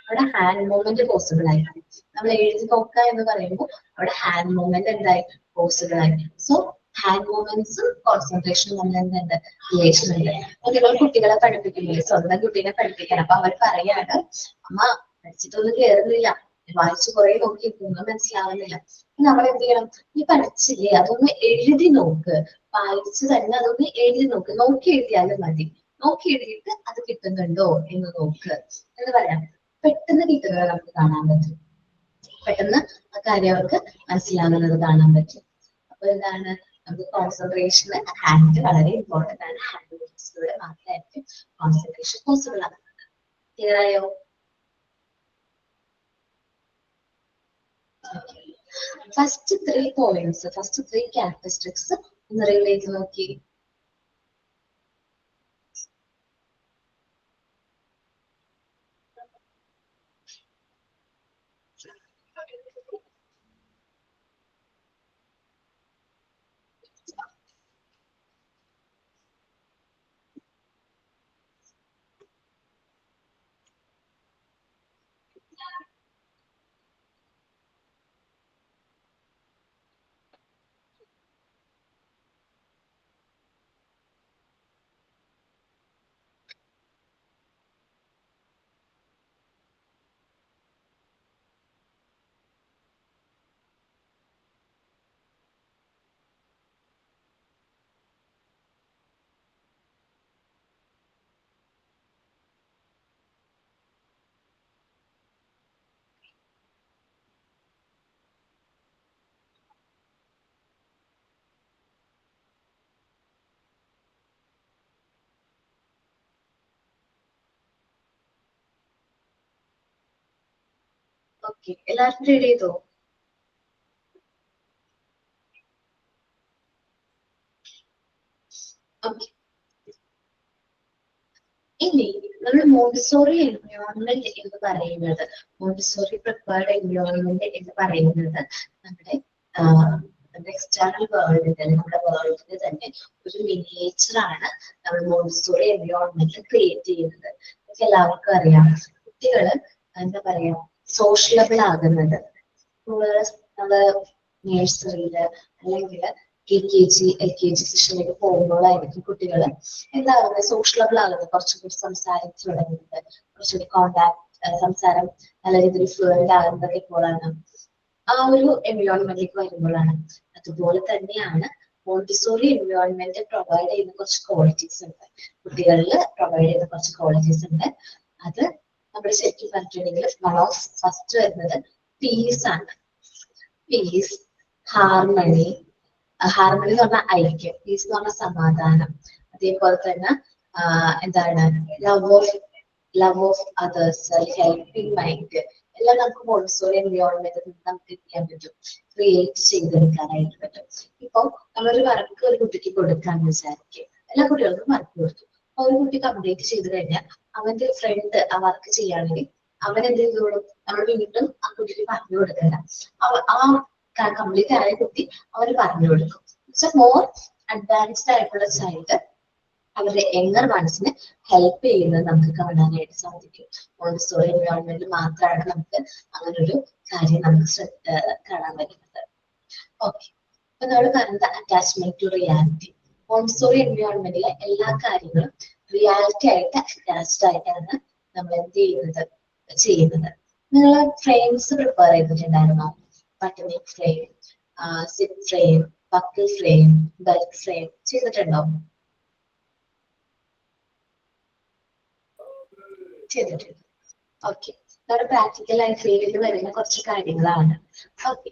അവിടെ ഹാൻഡ് മൂവ്മെന്റ് പോസിബിൾ ആയിരിക്കും. നമ്മൾ എഴുതി നോക്കുക എന്ന് പറയുമ്പോൾ അവിടെ ഹാൻഡ് മൂവ്മെന്റ് എന്തായി പോസിബിൾ ആയി. സോ ഹാൻഡ് മൂവ്മെന്റ്സും കോൺസെൻട്രേഷനും തമ്മിൽ എന്തുണ്ട്, റിലേഷൻ ഉണ്ട്. നിങ്ങൾ കുട്ടികളെ പഠിപ്പിക്കുന്നില്ലേ, സ്വന്തം കുട്ടീനെ പഠിപ്പിക്കാൻ, അപ്പൊ അവർ പറയാണ്, അമ്മ പഠിച്ചിട്ടൊന്നും കേറുന്നില്ല, വായിച്ചു കുറെ നോക്കി ഒന്നും മനസ്സിലാവുന്നില്ല. നമ്മൾ എന്ത് ചെയ്യണം, നീ പഠിച്ചില്ലേ അതൊന്ന് എഴുതി നോക്ക്, വായിച്ചു തന്നെ അതൊന്ന് എഴുതി നോക്ക്, നോക്കി എഴുതിയാലും മതി, നോക്കി എഴുതിയിട്ട് അത് കിട്ടുന്നുണ്ടോ എന്ന് നോക്ക് എന്ന് പറയാം. പെട്ടെന്ന് കിട്ടുന്നത് നമുക്ക് കാണാൻ പറ്റും, പെട്ടെന്ന് ആ കാര്യം അവർക്ക് മനസ്സിലാകുന്നത് കാണാൻ പറ്റും. അപ്പൊ എന്താണ്, നമുക്ക് കോൺസെൻട്രേഷൻ ഹാൻഡ് വളരെ ഇമ്പോർട്ടന്റ് ആണ്. ഹാൻഡ് മൂവ്മെന്റ്സിലൂടെ മാത്രമായിരിക്കും കോൺസെൻട്രേഷൻ പോസിബിൾ ആകുന്നത്. ക്ലിയർ ആയോ? ഫസ്റ്റ് 3 പോയിന്റ്സ്, ഫസ്റ്റ് 3 ക്യാരക്ടറിസ്റ്റിക്സ് ഒന്ന് റിലേറ്റ് നോക്കി. ഓക്കെ, എല്ലാവരും റെഡി ചെയ്തോ? ഓക്കെ, ഇനി നമ്മൾ മോണ്ടിസോറി എൻവയോൺമെന്റ് എന്ന് പറയുന്നത്, മോണ്ടിസോറി പ്രിപ്പയർഡ് എൻവയോൺമെന്റ് എന്ന് പറയുന്നത് നമ്മുടെ എക്സ്റ്റേണൽ വേൾഡിന്റെ, നമ്മുടെ വേൾഡിന്റെ തന്നെ ഒരു മിനിയേച്ചർ ആണ് നമ്മൾ മോണ്ടിസോറി എൻവയോൺമെന്റ് ക്രിയേറ്റ് ചെയ്യുന്നത്. നമുക്ക് എല്ലാവർക്കും അറിയാം, കുട്ടികള് എന്താ പറയാ സോഷ്യലബിൾ ആകുന്നത് നമ്മള് നഴ്സറിയില് അല്ലെങ്കിൽ KG LKG സെഷനിലേക്ക് പോകുമ്പോഴായിരിക്കും കുട്ടികൾ എന്താകുന്നത്, സോഷ്യലബിൾ ആകുന്നത്, കുറച്ചുകൂടി സംസാരിച്ചു തുടങ്ങുന്നത്, കുറച്ചുകൂടി കോണ്ടാക്ട് സംസാരം നല്ല രീതിയിൽ ഫ്ലുവന്റ് ആകുന്നത് എപ്പോഴാണ്, ആ ഒരു എൻവയോൺമെന്റിലേക്ക് വരുമ്പോഴാണ്. അതുപോലെ തന്നെയാണ് മോണ്ടിസോറി എൻവയോൺമെന്റ് പ്രൊവൈഡ് ചെയ്യുന്ന കുറച്ച് ക്വാളിറ്റീസ് ഉണ്ട്, കുട്ടികളിൽ പ്രൊവൈഡ് ചെയ്യുന്ന കുറച്ച് ക്വാളിറ്റീസ് ഉണ്ട്. അത് നമ്മുടെ ശരിക്കും പറഞ്ഞിട്ടുണ്ടെങ്കിൽ ഫസ്റ്റ് വരുന്നത് പീസ് ആണ്. പീസ്, ഹാർമണി, ഹാർമണി എന്ന് പറഞ്ഞാൽ ഐക്യം, പീസ് എന്ന് പറഞ്ഞാൽ സമാധാനം, അതേപോലെ തന്നെ എന്താണ് love of others, helping mind, എല്ലാം നമുക്ക് മോണ്ടിസോറി എൻവയോൺമെന്റ് നമുക്ക് ചെയ്യാൻ പറ്റും, ക്രിയേറ്റ് ചെയ്തെടുക്കാനായിട്ട് പറ്റും. ഇപ്പൊ നമ്മളൊരു വർക്ക് ഒരു കുട്ടിക്ക് കൊടുക്കാന്ന് വിചാരിക്കും, എല്ലാ കുട്ടികൾക്കും വർക്ക് കൊടുത്തു, അപ്പൊ ഒരു കുട്ടി കംപ്ലീറ്റ് ചെയ്ത് കഴിഞ്ഞാൽ അവന്റെ ഫ്രണ്ട് ആ വർക്ക് ചെയ്യുകയാണെങ്കിൽ അവൻ എന്ത് ചെയ്തോളും, നമ്മൾ വീണ്ടും ആ കുട്ടിക്ക് പറഞ്ഞു കൊടുക്കണ്ട, ആ കംപ്ലീറ്റ് ആയ കുട്ടി അവര് പറഞ്ഞു കൊടുക്കും. മോർ അഡ്വാൻസ്ഡ് ആയിട്ടുള്ള ചൈൽഡ് അവരുടെ യങ്ങർ മനസ്സിനെ ഹെൽപ്പ് ചെയ്യുന്നത് നമുക്ക് കാണാനായിട്ട് സാധിക്കും. മോണ്ടിസോറി എൻവയോൺമെന്റിൽ മാത്രമാണ് നമുക്ക് അങ്ങനെ ഒരു കാര്യം നമുക്ക് കാണാൻ പറ്റുന്നത്. ഓക്കെ, അപ്പൊ നമ്മൾ പറയുന്നത് അറ്റാച്ച്മെന്റ് ടു റിയാലിറ്റി. മോണ്ടിസോറി എൻവയോൺമെന്റിലെ എല്ലാ കാര്യങ്ങളും റിയാലിറ്റി ആയിട്ട് അറ്റാച്ച്ഡ് ആയിട്ടാണ് നമ്മൾ എന്ത് ചെയ്യുന്നത്. നിങ്ങൾ ഫ്രെയിംസ് പ്രിപ്പയർ ചെയ്തിട്ടുണ്ടായിരുന്നോ? ബട്ടണിക് frame, zip frame, buckle frame, belt frame ചെയ്തിട്ടുണ്ടോ? ചെയ്തിട്ടുണ്ട്. ഓക്കെ, നമ്മുടെ പ്രാക്ടിക്കൽ ആയി ഫീൽഡിൽ വരുന്ന കുറച്ച് കാര്യങ്ങളാണ്. ഓക്കെ,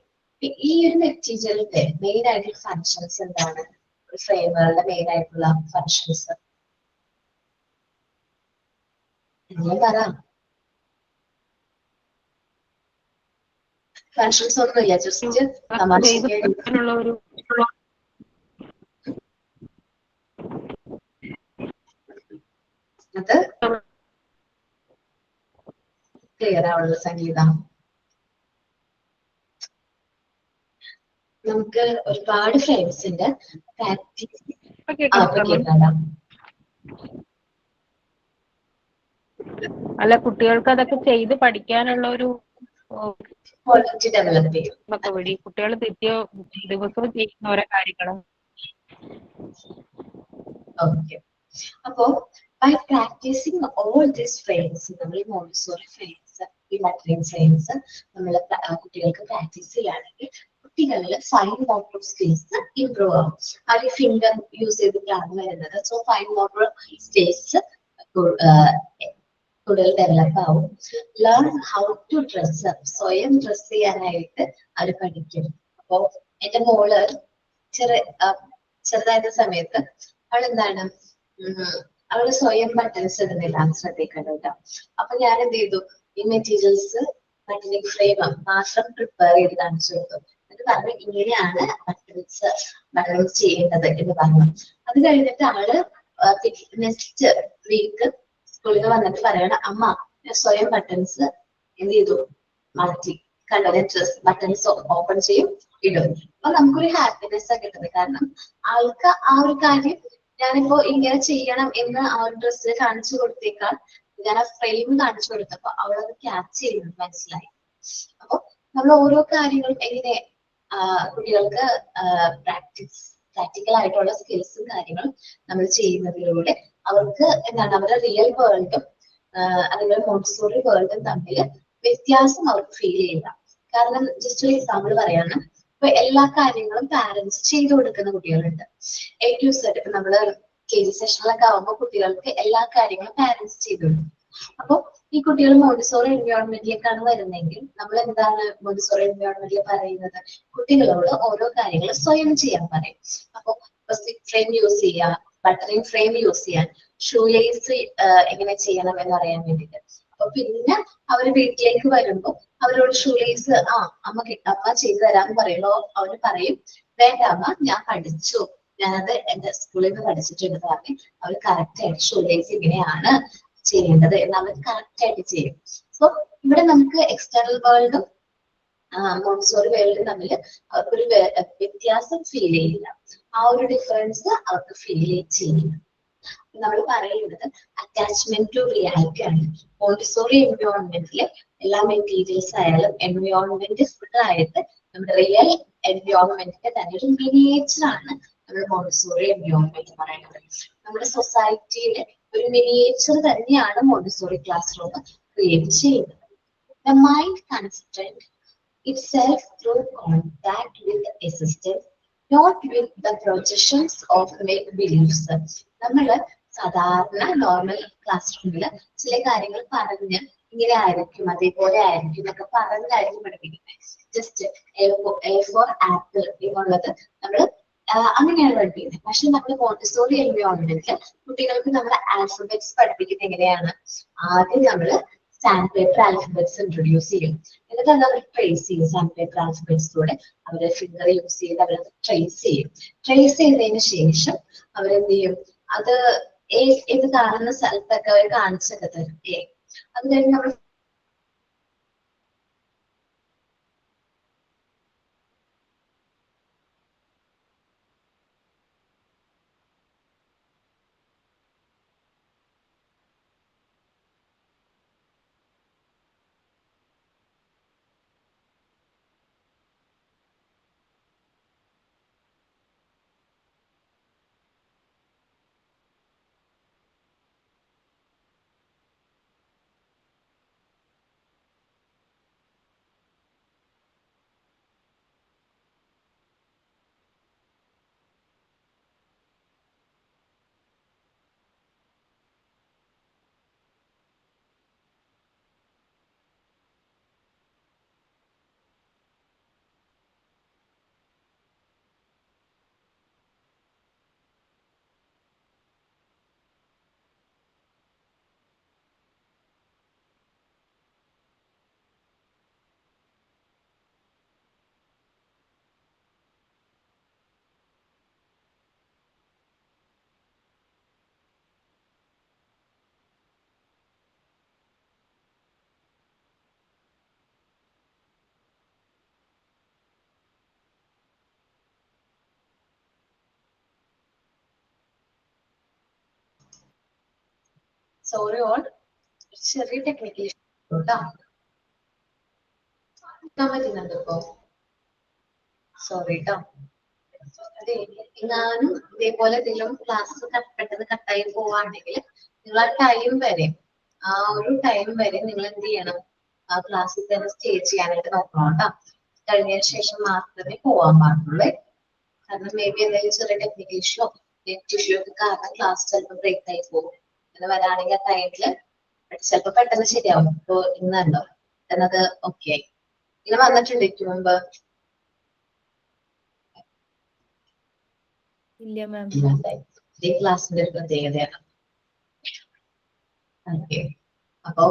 ഈ ഒരു മെറ്റീരിയലിന്റെ മെയിൻ ആയിട്ടുള്ള ഫങ്ഷൻസ് എന്താണ്? ഫ്രെയിമുകളുടെ മെയിൻ ആയിട്ടുള്ള ഫങ്ഷൻസ് നിങ്ങൾ പറ. ഫങ്ഷൻസ് ഒന്നുമില്ല, ജസ്റ്റ് അത് ക്ലിയർ ആവുള്ള സംഗീത. നമുക്ക് ഒരുപാട് ഫ്രെയിംസിന്റെ പ്രാക്ടീസ് അല്ല, കുട്ടികൾക്ക് അതൊക്കെ ചെയ്ത് പഠിക്കാനുള്ള ഒരു ക്വാളിറ്റി ഡെവലപ്പ് ചെയ്യും വഴി, കുട്ടികൾ ദിവസവും ചെയ്യുന്ന ഓരോ കാര്യങ്ങളും. ഓക്കെ, അപ്പോ by practicing all these frames, നമ്മൾ മോണ്ടിസോറി ഫ്രെയിംസ്, ഈ ലട്രിൻ ഫ്രെയിംസ് നമ്മൾ കുട്ടികൾക്ക് പ്രാക്ടീസ് ചെയ്യുകയാണെങ്കിൽ കുട്ടികളിൽ ഫൈൻ മോട്ടോർ സ്കിൽസ് ഇംപ്രൂവ് ആവും. അത് ഫിംഗർ യൂസ് ചെയ്തിട്ടാണ് വരുന്നത്. സോ ഫൈൻ മോട്ടോർ സ്കിൽസ് കൂടുതൽ ഡെവലപ്പ് ആവും. ലേൺ ഹൗ ടു ഡ്രസ്, സ്വയം ഡ്രസ് ചെയ്യാനായിട്ട് അവർ പഠിക്കും. അപ്പോ എന്റെ മോള് ചെറുതായിരുന്ന സമയത്ത് അവളെന്താണ് അവള് സ്വയം ബട്ടൺസ് ഇടുന്നില്ല, ശ്രദ്ധിക്കണം കേട്ടോ. അപ്പൊ ഞാൻ എന്ത് ചെയ്തു, ഈ മെറ്റീരിയൽസ് ബട്ടണിക് ഫ്രെയിം മാത്രം പ്രിപ്പയർ ചെയ്ത് കാണിച്ചു കൊടുത്തു. എന്നിട്ട് പറഞ്ഞു ഇങ്ങനെയാണ് ബട്ടൺസ് ചെയ്യേണ്ടത് എന്ന് പറഞ്ഞു. അത് കഴിഞ്ഞിട്ട് അവള് നെക്സ്റ്റ് വീക്ക് സ്കൂളിൽ വന്നിട്ട് പറയണം, അമ്മ ഞാൻ സ്വയം ബട്ടൺസ് എന്ത് ചെയ്തു മാറ്റി. കണ്ടോ ഡ്രസ് ബട്ടൺസ് ഓപ്പൺ ചെയ്യും ഇടും. അപ്പൊ നമുക്കൊരു ഹാപ്പിനെസ് ആണ് കിട്ടുന്നത്. കാരണം ആൾക്ക് ആ ഒരു കാര്യം ഞാനിപ്പോ ഇങ്ങനെ ചെയ്യണം എന്ന് ആ ഒരു ഡ്രസ്സിൽ കാണിച്ചു കൊടുത്തേക്കാൾ ഞാൻ ആ ഫ്രെയിം കാണിച്ചു കൊടുത്തപ്പോ അവളത് ക്യാച്ച് ചെയ്യുന്നത് മനസ്സിലായി. അപ്പൊ നമ്മൾ ഓരോ കാര്യങ്ങളും എങ്ങനെ കുട്ടികൾക്ക് പ്രാക്ടിക്കൽ ആയിട്ടുള്ള സ്കിൽസും കാര്യങ്ങളും നമ്മൾ ചെയ്യുന്നതിലൂടെ അവർക്ക് എന്താണ് അവരുടെ റിയൽ വേൾഡും അതുപോലെ മോണ്ടിസോറി വേൾഡും തമ്മിൽ വ്യത്യാസം അവർക്ക് ഫീൽ ചെയ്യില്ല. കാരണം ജസ്റ്റ് ഒരു എക്സാമ്പിൾ പറയാണ്, ഇപ്പൊ എല്ലാ കാര്യങ്ങളും പാരന്റ്സ് ചെയ്തു കൊടുക്കുന്ന കുട്ടികളുണ്ട്. A to Z ഇപ്പൊ നമ്മള് KG സെഷനിലൊക്കെ ആവുമ്പോൾ കുട്ടികൾക്ക് എല്ലാ കാര്യങ്ങളും പാരന്റ്സ് ചെയ്തു കൊടുക്കും. അപ്പൊ ഈ കുട്ടികൾ മോണ്ടിസോറി എൻവയോൺമെന്റിലേക്കാണ് വരുന്നതെങ്കിൽ നമ്മൾ എന്താണ് മോണ്ടിസോറി എൻവയോൺമെന്റിൽ പറയുന്നത്? കുട്ടികളോട് ഓരോ കാര്യങ്ങൾ സ്വയം ചെയ്യാൻ പറയും. അപ്പൊ ഫ്രെയിം യൂസ് ചെയ്യാൻ, ബട്ടറിങ് ഫ്രെയിം യൂസ് ചെയ്യാൻ, ഷൂ ലേസ് എങ്ങനെ ചെയ്യണം എന്നറിയാൻ വേണ്ടിയിട്ട്. അപ്പൊ പിന്നെ അവര് വീട്ടിലേക്ക് വരുമ്പോ അവരോട് ഷൂ ലേസ് അമ്മ ചെയ്തു തരാന്ന് പറയുമ്പോ അവര് പറയും വേണ്ട അമ്മ ഞാൻ പഠിച്ചു, ഞാനത് എന്റെ സ്കൂളിൽ നിന്ന് പഠിച്ചിട്ടുണ്ട് പറഞ്ഞ് അവർ കറക്റ്റ് ആയിട്ട് ഷൂ ലേസ് ഇങ്ങനെയാണ് ചെയ്യേണ്ടത് എന്ന് അവർ കറക്റ്റ് ആയിട്ട് ചെയ്യും. സോ ഇവിടെ നമുക്ക് എക്സ്റ്റേണൽ വേൾഡും മോണ്ടിസോറി വേൾഡും തമ്മിൽ അവർക്കൊരു വ്യത്യാസം ഫീൽ ചെയ്യില്ല. ആ ഒരു ഡിഫറൻസ് അവർക്ക് ഫീൽ ചെയ്യില്ല. നമ്മൾ പറയുന്നത് അറ്റാച്ച്മെന്റ് ടു റിയാലിറ്റി ആണ്. മോണ്ടിസോറി എൻവയോൺമെന്റിലെ എല്ലാ മെറ്റീരിയൽസ് ആയാലും എൻവയോൺമെന്റ് ഫുൾ ആയിട്ട് നമ്മുടെ റിയൽ എൻവയോൺമെന്റിന്റെ തന്നെ ഒരു മിനിയേച്ചർ ആണ് നമ്മൾ മോണ്ടിസോറി എൻവയോൺമെന്റ് പറയുന്നത്. നമ്മുടെ സൊസൈറ്റിയിലെ ഒരു മിനിയേച്ചർ തന്നെയാണ് മോണ്ടിസോറി ക്ലാസ് റൂം ക്രിയേറ്റ് ചെയ്യുന്നത്. The mind construct itself through contact with the assistant, not with the projections of make beliefs. നമ്മൾ സാധാരണ നോർമൽ ക്ലാസ് റൂമില് ചില കാര്യങ്ങൾ പറഞ്ഞ് ഇങ്ങനെ ആയിരിക്കും അതേപോലെ ആയിരിക്കും എന്നൊക്കെ പറഞ്ഞായിരിക്കും പഠിപ്പിക്കുന്നത്. ജസ്റ്റ് A for ആപ്പിൾ എന്നുള്ളത് നമ്മൾ അങ്ങനെയാണ് പഠിപ്പിക്കുന്നത്. പക്ഷെ നമ്മൾ മോണ്ടിസോറി എൻവയോൺമെന്റിൽ കുട്ടികൾക്ക് നമ്മൾ ആൽഫബറ്റ്സ് പഠിപ്പിക്കുന്നത് എങ്ങനെയാണ്? ആദ്യം നമ്മൾ സാൻഡ് പേപ്പർ ആൽഫബറ്റ്സ് ഇൻട്രൊഡ്യൂസ് ചെയ്യും. എന്നിട്ട് അത് അവർ ട്രേസ് ചെയ്യും. സാൻഡ് പേപ്പർ ആൽഫബറ്റ്സിലൂടെ അവരെ ഫിംഗർ യൂസ് ചെയ്ത് അവരത് ട്രേസ് ചെയ്യും. ട്രേസ് ചെയ്തതിന് ശേഷം അവരെന്ത് ചെയ്യും? അത് ഇത് കാണുന്ന സ്ഥലത്തൊക്കെ അവർ കാണിച്ചൊക്കെ തരും. അത് കഴിഞ്ഞ് നമ്മൾ സോറി ഓൾ ചെറിയ ടെക്നിക്കൽ ഇഷ്യൂ കേട്ടോ. പറ്റുന്നുണ്ട് ഇപ്പോ? സോറി കേട്ടോ. അതെ, ഞാനും ഇതേപോലെ എന്തെങ്കിലും ക്ലാസ് പെട്ടെന്ന് കട്ടായി പോവാണെങ്കിൽ നിങ്ങൾ ആ ഒരു ടൈം വരെ നിങ്ങൾ എന്ത് ചെയ്യണം? ആ ക്ലാസ്സിൽ തന്നെ സ്റ്റേ ചെയ്യാനായിട്ട് നോക്കണം കേട്ടോ. കഴിഞ്ഞതിന് ശേഷം മാത്രമേ പോവാൻ പാടുള്ളൂ. കാരണം മേ ബി എന്തെങ്കിലും ചെറിയ ടെക്നിക്കൽ ഇഷ്യൂ നെറ്റ് ഇഷ്യൂ ഒക്കെ കാരണം ക്ലാസ് ചിലപ്പോൾ ബ്രേക്ക് ആയി പോകും. അങ്ങനെ വരാണെങ്കിൽ ആ ടൈമില് ചിലപ്പോൾ പെട്ടെന്ന് ശരിയാവും. ഇപ്പൊ ഇന്നുണ്ടോ എന്നത് ഓക്കെ ആയി. ഇങ്ങനെ വന്നിട്ടുണ്ട് ഇതിനു മുമ്പ്? ഇല്ല മാം. ഈ ക്ലാസ്സിന്റെ ഒരു പ്രത്യേകതയാണ്. ഓക്കെ, അപ്പൊ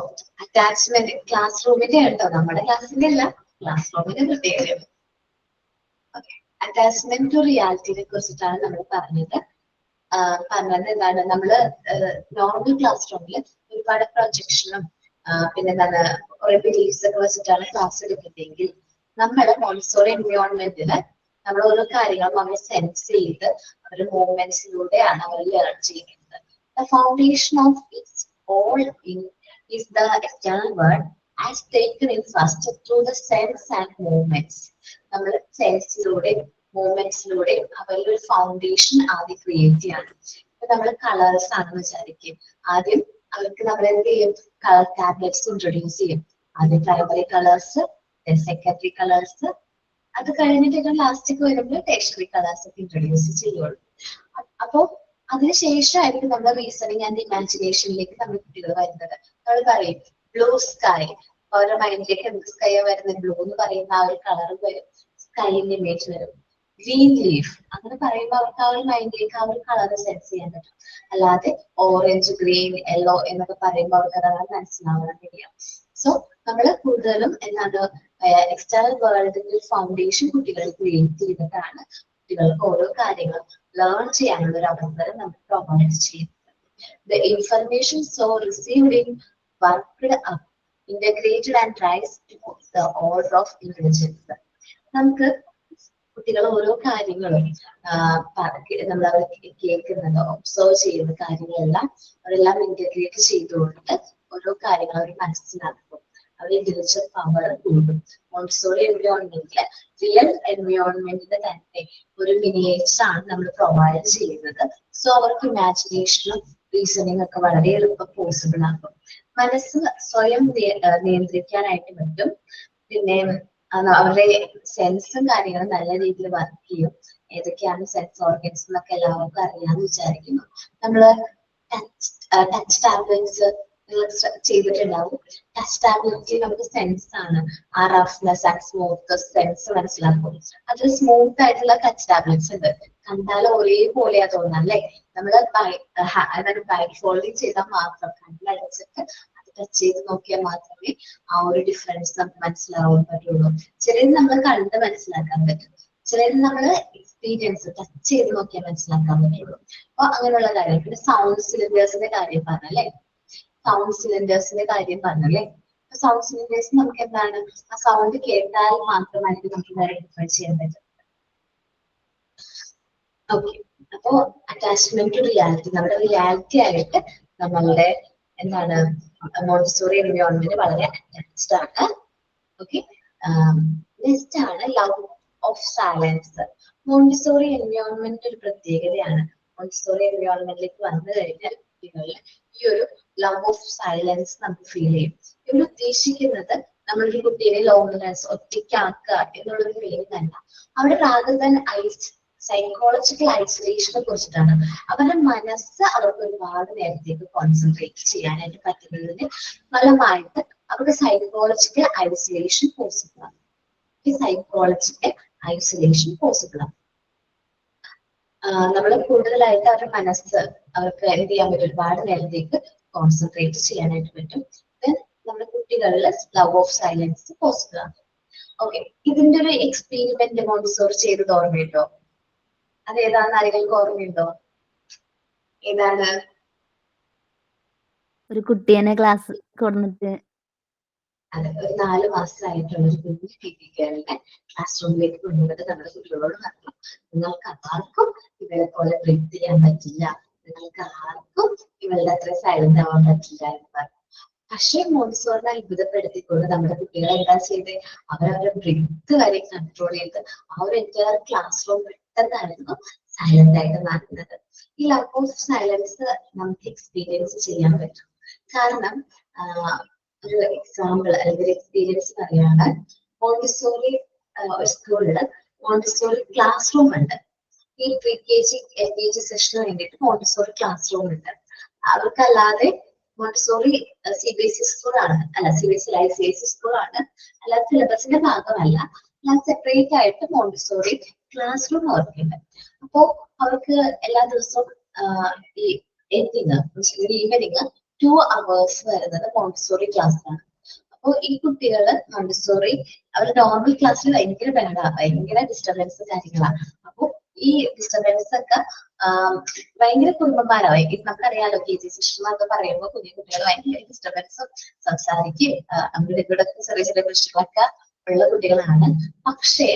അറ്റാച്ച്മെന്റ് ക്ലാസ് റൂമിന്റെ കേട്ടോ, നമ്മുടെ ക്ലാസ്സിന്റെ അല്ല, ക്ലാസ് റൂമിന്റെ പ്രത്യേകതയാണ്. ഓക്കെ, അറ്റാച്ച്മെന്റ് ടു റിയാലിറ്റിനെ കുറിച്ചിട്ടാണ് നമ്മൾ പറഞ്ഞത്. പറഞ്ഞത് എന്താണ്? നമ്മള് നോർമൽ ക്ലാസ് റൂമിൽ ഒരുപാട് പ്രൊജക്ഷനും പിന്നെ എന്താണ് കുറെ ബിലീഫ്സ് ഒക്കെ വെച്ചിട്ടാണ് ക്ലാസ് എടുക്കുന്നതെങ്കിൽ നമ്മുടെ മോണ്ടിസോറി എൻവയോൺമെന്റില് നമ്മൾ ഓരോ കാര്യങ്ങളും അവർ സെൻസ് ചെയ്ത് അവരുടെ മൂവ്മെന്റ്സിലൂടെയാണ് അവർ ലേൺ ചെയ്യുന്നത്. The foundation of its all in is the external world as taken in first through the sense and movements. നമ്മൾ സെൻസിലൂടെ മൂവ്മെന്റ്സിലൂടെ അവരുടെ ഒരു ഫൗണ്ടേഷൻ ആദ്യം ക്രിയേറ്റ് ചെയ്യാണ്. ഇപ്പൊ നമ്മൾ കളേഴ്സ് ആണെന്ന് വിചാരിക്കും. ആദ്യം അവർക്ക് നമ്മൾ എന്ത് ചെയ്യും, കളർ ടാബ്ലറ്റ്സ് ഇൻട്രൊഡ്യൂസ് ചെയ്യും. ആദ്യം പ്രൈമറി കളേഴ്സ്, സെക്കൻഡറി കളേഴ്സ്, അത് കഴിഞ്ഞിട്ട് ലാസ്റ്റിക്ക് വരുമ്പോൾ ടെർഷ്യറി കളേഴ്സ് ഒക്കെ ഇൻട്രൊഡ്യൂസ് ചെയ്യുള്ളൂ. അപ്പോ അതിനുശേഷമായിരിക്കും നമ്മുടെ റീസണിങ് ആൻഡ് ഇമാജിനേഷനിലേക്ക് നമ്മുടെ കുട്ടികൾ വരുന്നത്. നമ്മൾ പറയും ബ്ലൂ സ്കൈ, അവരുടെ മൈൻഡിലേക്ക് എന്ത് സ്കൈ വരുന്നത്, ബ്ലൂ എന്ന് പറയുന്ന ആ ഒരു കളർ വരും, സ്കൈന്റെ ഇമേജ് വരും. ഗ്രീൻ ലീഫ് അങ്ങനെ പറയുമ്പോൾ അവർക്ക് ആ ഒരു മൈൻഡിലേക്ക് ആ ഒരു കളർ സെൻസ് ചെയ്യാൻ പറ്റും. അല്ലാതെ ഓറഞ്ച്, ഗ്രീൻ, യെല്ലോ എന്നൊക്കെ പറയുമ്പോൾ അവർക്ക് അതാണ് മനസ്സിലാവാനില്ല. സോ നമ്മൾ കൂടുതലും എന്താണ് എക്സ്റ്റേണൽ വേൾഡിന്റെ ഫൗണ്ടേഷൻ കുട്ടികൾ ക്രിയേറ്റ് ചെയ്തിട്ടാണ് കുട്ടികൾക്ക് ഓരോ കാര്യങ്ങളും ലേൺ ചെയ്യാനുള്ള ഒരു അവസരം നമ്മൾ പ്രൊവൈഡ് ചെയ്യുന്നത്. The information so received in worked up, integrated and rise to the order of intelligence. നമുക്ക് കുട്ടികൾ ഓരോ കാര്യങ്ങളും നമ്മൾ അവർ കേൾക്കുന്നത് ഒബ്സർവ് ചെയ്യുന്ന കാര്യങ്ങളെല്ലാം അവരെല്ലാം ഇന്റഗ്രേറ്റ് ചെയ്തുകൊണ്ട് ഓരോ കാര്യങ്ങൾ അവർ മനസ്സിലാക്കും. അവർ ഇന്റലിജന്റ് പവർ കൂടും. മോണ്ടിസോറി എൻവയോൺമെന്റില് റിയൽ എൻവയോൺമെന്റിന്റെ തന്നെ ഒരു മിനിയേച്ചർ ആണ് നമ്മൾ പ്രൊവൈഡ് ചെയ്യുന്നത്. സോ അവർക്ക് ഇമാജിനേഷനും റീസണിങ് ഒക്കെ വളരെ എളുപ്പം പോസിബിൾ ആകും. മനസ്സ് സ്വയം നിയന്ത്രിക്കാനായിട്ട് പറ്റും. പിന്നെ അവരുടെ സെൻസും കാര്യങ്ങളും നല്ല രീതിയിൽ വർക്ക് ചെയ്യും. ഏതൊക്കെയാണ് സെൻസ് ഓർഗൻസ് എന്നൊക്കെ എല്ലാവർക്കും അറിയാമെന്ന് വിചാരിക്കുന്നു. നമ്മള് ടച്ച് ടാബ്ലറ്റ്സ് ചെയ്തിട്ടുണ്ടാവും. ടച്ച് ടാബ്ലറ്റ് നമുക്ക് സെൻസ് ആണ്. ആ റഫ്നെസ് ആൻഡ് സ്മൂത്ത് സെൻസ് മനസ്സിലാക്കും. അത് സ്മൂത്ത് ആയിട്ടുള്ള ടച്ച് ടാബ്ലറ്റ്സ് ഉണ്ട്. കണ്ടാൽ ഒരേപോലെയാ തോന്നുന്നത് അല്ലെ. നമ്മള് ബാക്ക് ഫോൾഡിങ് ചെയ്താൽ മാത്രം കണ്ണിലടച്ചിട്ട് അത് ടച്ച് ചെയ്ത് നോക്കിയാൽ മാത്രമേ ആ ഒരു ഡിഫറൻസ് നമുക്ക് മനസ്സിലാവാൻ പറ്റുള്ളൂ. ചിലത് നമ്മൾ കണ്ട് മനസ്സിലാക്കാൻ പറ്റും, ചിലത് നമ്മള് എക്സ്പീരിയൻസ് ടച്ച് ചെയ്ത് നോക്കിയാൽ മനസ്സിലാക്കാൻ പറ്റുള്ളൂ. അപ്പൊ അങ്ങനെയുള്ള കാര്യം. പിന്നെ സൗണ്ട് സിലിണ്ടേഴ്സിന്റെ കാര്യം പറഞ്ഞല്ലേ, സൗണ്ട് സിലിണ്ടേഴ്സിന്റെ കാര്യം പറഞ്ഞല്ലേ. സൗണ്ട് സിലിണ്ടേഴ്സ് നമുക്ക് എന്താണ്, ആ സൗണ്ട് കേട്ടാൽ മാത്രമായിരിക്കും നമുക്ക് ഐഡന്റിഫൈ ചെയ്യാൻ പറ്റും. ഓക്കെ, അപ്പോ അറ്റാച്ച്മെന്റ് ടു റിയാലിറ്റി, നമ്മുടെ റിയാലിറ്റി ആയിട്ട് നമ്മളുടെ എന്താണ് മോണ്ടിസോറി എൻവയോൺമെന്റ് വളരെ അറ്റാച്ച്ഡ് ആണ്. ഓക്കെ, നെക്സ്റ്റ് ആണ് love of silence. Montessori environment ഒരു പ്രത്യേകതയാണ്. മോണ്ടിസോറി എൻവയോൺമെന്റിലേക്ക് വന്നു കഴിഞ്ഞാൽ കുട്ടികളിൽ ഈ ഒരു ലവ് ഓഫ് സൈലൻസ് നമുക്ക് ഫീൽ ചെയ്യും. ഇവർ ഉദ്ദേശിക്കുന്നത് നമ്മളൊരു കുട്ടീനെ ലോൺലിനെസ് ഒറ്റയ്ക്കാക്കുക എന്നുള്ളൊരു ഫീലിംഗ് അല്ല. അവിടെ റാദർ ദാൻ സൈക്കോളജിക്കൽ ഐസൊലേഷനെ കുറിച്ചിട്ടാണ്. അവരുടെ മനസ്സ് അവർക്ക് ഒരുപാട് നേരത്തേക്ക് കോൺസെൻട്രേറ്റ് ചെയ്യാനായിട്ട് പറ്റുന്നതിന് ഫലമായിട്ട് അവരുടെ സൈക്കോളജിക്കൽ ഐസൊലേഷൻ പോസിബിൾ ആണ്. ഈ സൈക്കോളജിക്കൽ ഐസൊലേഷൻ പോസിബിൾ ആണ്. നമ്മൾ കൂടുതലായിട്ട് അവരുടെ മനസ്സ് അവർക്ക് എന്ത് ചെയ്യാൻ പറ്റും, ഒരുപാട് നേരത്തേക്ക് കോൺസെൻട്രേറ്റ് ചെയ്യാനായിട്ട് പറ്റും. നമ്മുടെ കുട്ടികളിൽ ലവ് ഓഫ് സൈലൻസ് പോസിബിൾ ആണ്. ഓക്കെ, ഇതിന്റെ ഒരു എക്സ്പെരിമെന്റ് മോണ്ടിസോറി ചെയ്തത് ഓർമ്മയുണ്ടോ? അത് ഏതാണെന്ന് ആരെങ്കിലും ഓർമ്മയുണ്ടോ? ഏതാണ്? ഒരു കുട്ടീനെ ക്ലാസ് കൊടുത്തിട്ട് അതെ, ഒരു 4 മാസമായിട്ടുള്ള ഒരു കുഞ്ഞു ടീച്ചറിനെ ക്ലാസ് റൂമിലേക്ക് കൊണ്ടുവന്നിട്ട് നമ്മുടെ കുട്ടികളോട് പറഞ്ഞു, നിങ്ങൾക്ക് ആർക്കും ഇവരെ പോലെ ബ്രീത്ത് ചെയ്യാൻ പറ്റില്ല, നിങ്ങൾക്ക് ആർക്കും ഇവരുടെ അത്ര സൈലന്റ് ആവാൻ പറ്റില്ല എന്ന് പറഞ്ഞു. പക്ഷേ മോണ്ടിസോറിനെ അത്ഭുതപ്പെടുത്തിക്കൊണ്ട് നമ്മുടെ കുട്ടികളെ എന്താ ചെയ്ത് അവരവരുടെ ബ്രീത്ത് വരെ കൺട്രോൾ ചെയ്ത് ആ ഒരു എൻറ്റയർ ക്ലാസ് റൂം പെട്ടെന്നായിരുന്നു സൈലന്റ് ആയിട്ട് മാറ്റുന്നത്. ഈ ലവ് ഓഫ് സൈലൻസ് നമുക്ക് എക്സ്പീരിയൻസ് ചെയ്യാൻ പറ്റും. കാരണം ഒരു എക്സാമ്പിൾ അല്ലെങ്കിൽ ഒരു എക്സ്പീരിയൻസ് പറയാണ്. മോണ്ടിസോറി സ്കൂളില് മോണ്ടിസോറി ക്ലാസ് റൂം ഉണ്ട്. ഈ pre-KG LKG സെഷന് വേണ്ടിയിട്ട് മോണ്ടിസോറി ക്ലാസ് റൂം ഉണ്ട്. അവർക്കല്ലാതെ മോണ്ടിസോറി CBSE സ്കൂളാണ്, അല്ല CBSE ICSE സ്കൂളാണ്, അല്ലാതെ സിലബസിന്റെ ഭാഗമല്ല, അല്ലാതെ സെപ്പറേറ്റ് ആയിട്ട് മോണ്ടിസോറി ക്ലാസ് റൂം അവർക്കുണ്ട്. അപ്പോ അവർക്ക് എല്ലാ ദിവസവും ഈ ഈവനിങ് 2 hours വരുന്നത് മോണ്ടിസോറി ക്ലാസ് ആണ്. അപ്പോൾ ഈ കുട്ടികള് മോണ്ടിസോറി അവർ നോർമൽ ക്ലാസ്സിൽ ഭയങ്കര ബഹളമാണ്, ഭയങ്കര ഡിസ്റ്റർബൻസ് കാര്യങ്ങളാണ്. അപ്പോൾ ഈ ഡിസ്റ്റർബൻസ് ഒക്കെ ഭയങ്കര കുടുംബന്മാരായി. നമുക്കറിയാലോ KG സിസ്റ്റർ എന്നൊക്കെ പറയുമ്പോൾ കുഞ്ഞു കുട്ടികൾ ഭയങ്കര ഡിസ്റ്റർബൻസും സംസാരിക്കും അവരുടെ ഇവിടെ ചെറിയ ചെറിയ പ്രശ്നങ്ങളൊക്കെ ഉള്ള കുട്ടികളാണ്. പക്ഷേ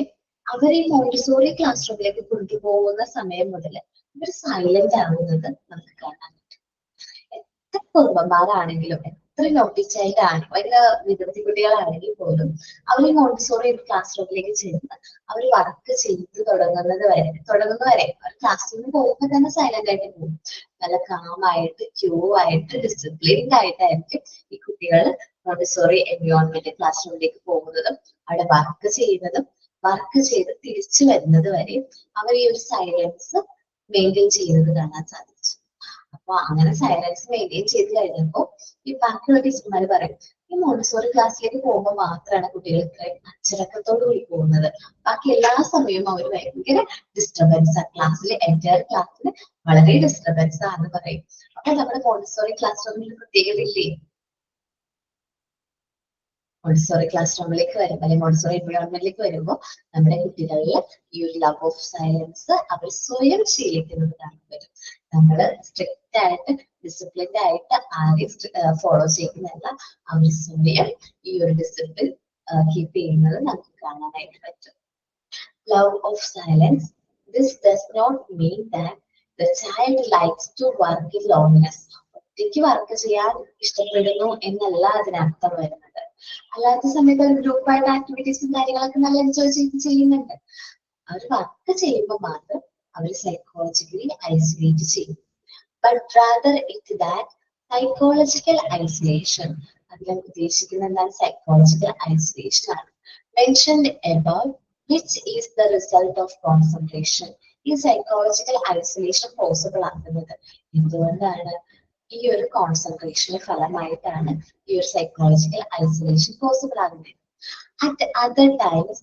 അവർ ഈ മോണ്ടിസോറി ക്ലാസ് റൂമിലേക്ക് കൊണ്ടുപോകുന്ന സമയം മുതൽ ഇവർ സൈലന്റ് ആവുന്നത് നമുക്ക് കാണാൻ പറ്റും. എത്ര കുടുംബന്മാരാണെങ്കിലും എത്ര നോട്ടി ചൈൽഡ് ആണ് ഭയങ്കര വികൃതി കുട്ടികളാണെങ്കിൽ പോലും അവർ ഈ മോണ്ടിസോറി ക്ലാസ് റൂമിലേക്ക് ചെന്ന് അവർ വർക്ക് ചെയ്ത് തുടങ്ങുന്നവരെ അവർ ക്ലാസ് റൂമിൽ പോകുമ്പോൾ തന്നെ സൈലന്റ് ആയിട്ട് പോകും. നല്ല കാമായിട്ട് ക്യൂ ആയിട്ട് ഡിസിപ്ലിൻഡ് ആയിട്ടായിരിക്കും ഈ കുട്ടികൾ മോണ്ടിസോറി എൻവയോൺമെന്റ് ക്ലാസ് റൂമിലേക്ക് പോകുന്നതും അവിടെ വർക്ക് ചെയ്യുന്നതും വർക്ക് ചെയ്ത് തിരിച്ചു വരുന്നത് വരെ അവർ ഈ ഒരു സൈലൻസ് മെയിൻറ്റെയിൻ ചെയ്യുന്നത് കാണാൻ സാധിച്ചു. അപ്പൊ അങ്ങനെ സൈലൻസ് മെയിൻറ്റെയിൻ ചെയ്ത് കഴിഞ്ഞപ്പോ ഈ ബാക്കിയുള്ള ടീച്ചർമാർ പറയും ഈ മോണ്ടിസോറി ക്ലാസ്സിലേക്ക് പോകുമ്പോൾ മാത്രമാണ് കുട്ടികൾ ഇത്രയും അച്ചടക്കത്തോടു കൂടി പോകുന്നത്. ബാക്കി എല്ലാ സമയവും അവർ ഭയങ്കര ഡിസ്റ്റർബൻസ് ആണ് ക്ലാസ്സിൽ, എൻറ്റയർ ക്ലാസ്സിൽ വളരെ ഡിസ്റ്റർബൻസ് ആണെന്ന് പറയും. അപ്പൊ നമ്മുടെ മോണ്ടിസോറി ക്ലാസ് റൂമിൽ പ്രത്യേകത ഇല്ലേ? മോണ്ടിസോറി ക്ലാസ് റൂമിലേക്ക് വരുമ്പോൾ അല്ലെങ്കിൽ മോണ്ടിസോറി എൻവയോൺമെന്റിലേക്ക് വരുമ്പോൾ നമ്മുടെ കുട്ടികളിൽ ഈ ഒരു ലവ് ഓഫ് സൈലൻസ് അവർ സ്വയം ശീലിക്കുന്നത് കാണാൻ പറ്റും. നമ്മൾ സ്ട്രിക്റ്റ് ആയിട്ട് ഡിസിപ്ലിൻഡ് ആയിട്ട് ആരെയും ഫോളോ ചെയ്യുന്നതല്ല, അവർ സ്വയം ഈ ഒരു ഡിസിപ്ലിൻ കീപ്പ് ചെയ്യുന്നത് നമുക്ക് കാണാനായിട്ട് പറ്റും. Love of silence. This does not mean that the child likes to work in loneliness. ഒറ്റയ്ക്ക് വർക്ക് ചെയ്യാൻ ഇഷ്ടപ്പെടുന്നു എന്നല്ല അതിനർത്ഥം വരുന്നത്. അല്ലാത്ത സമയത്ത് ഒരു ഗ്രൂപ്പായിട്ട് ആക്ടിവിറ്റീസും കാര്യങ്ങളൊക്കെ നല്ല എൻജോയ് ചെയ്ത് ചെയ്യുന്നുണ്ട്. അവർ വർക്ക് ചെയ്യുമ്പോൾ മാത്രം അവർ സൈക്കോളജിക്കലി ഐസൊലേറ്റ് ചെയ്യും. But rather it that psychological isolation, അതിൽ ഉദ്ദേശിക്കുന്നത് എന്താണ്? സൈക്കോളജിക്കൽ ഐസൊലേഷൻ ആണ്. Mentioned above, which is the result of concentration. ഈ സൈക്കോളജിക്കൽ ഐസൊലേഷൻ പോസിബിൾ ആകുന്നത് എന്തുകൊണ്ടാണ്? ഈ ഒരു കോൺസെൻട്രേഷന്റെ ഫലമായിട്ടാണ് ഈ ഒരു സൈക്കോളജിക്കൽ ഐസൊലേഷൻ പോസിബിൾ ആകുന്നത്. At other times,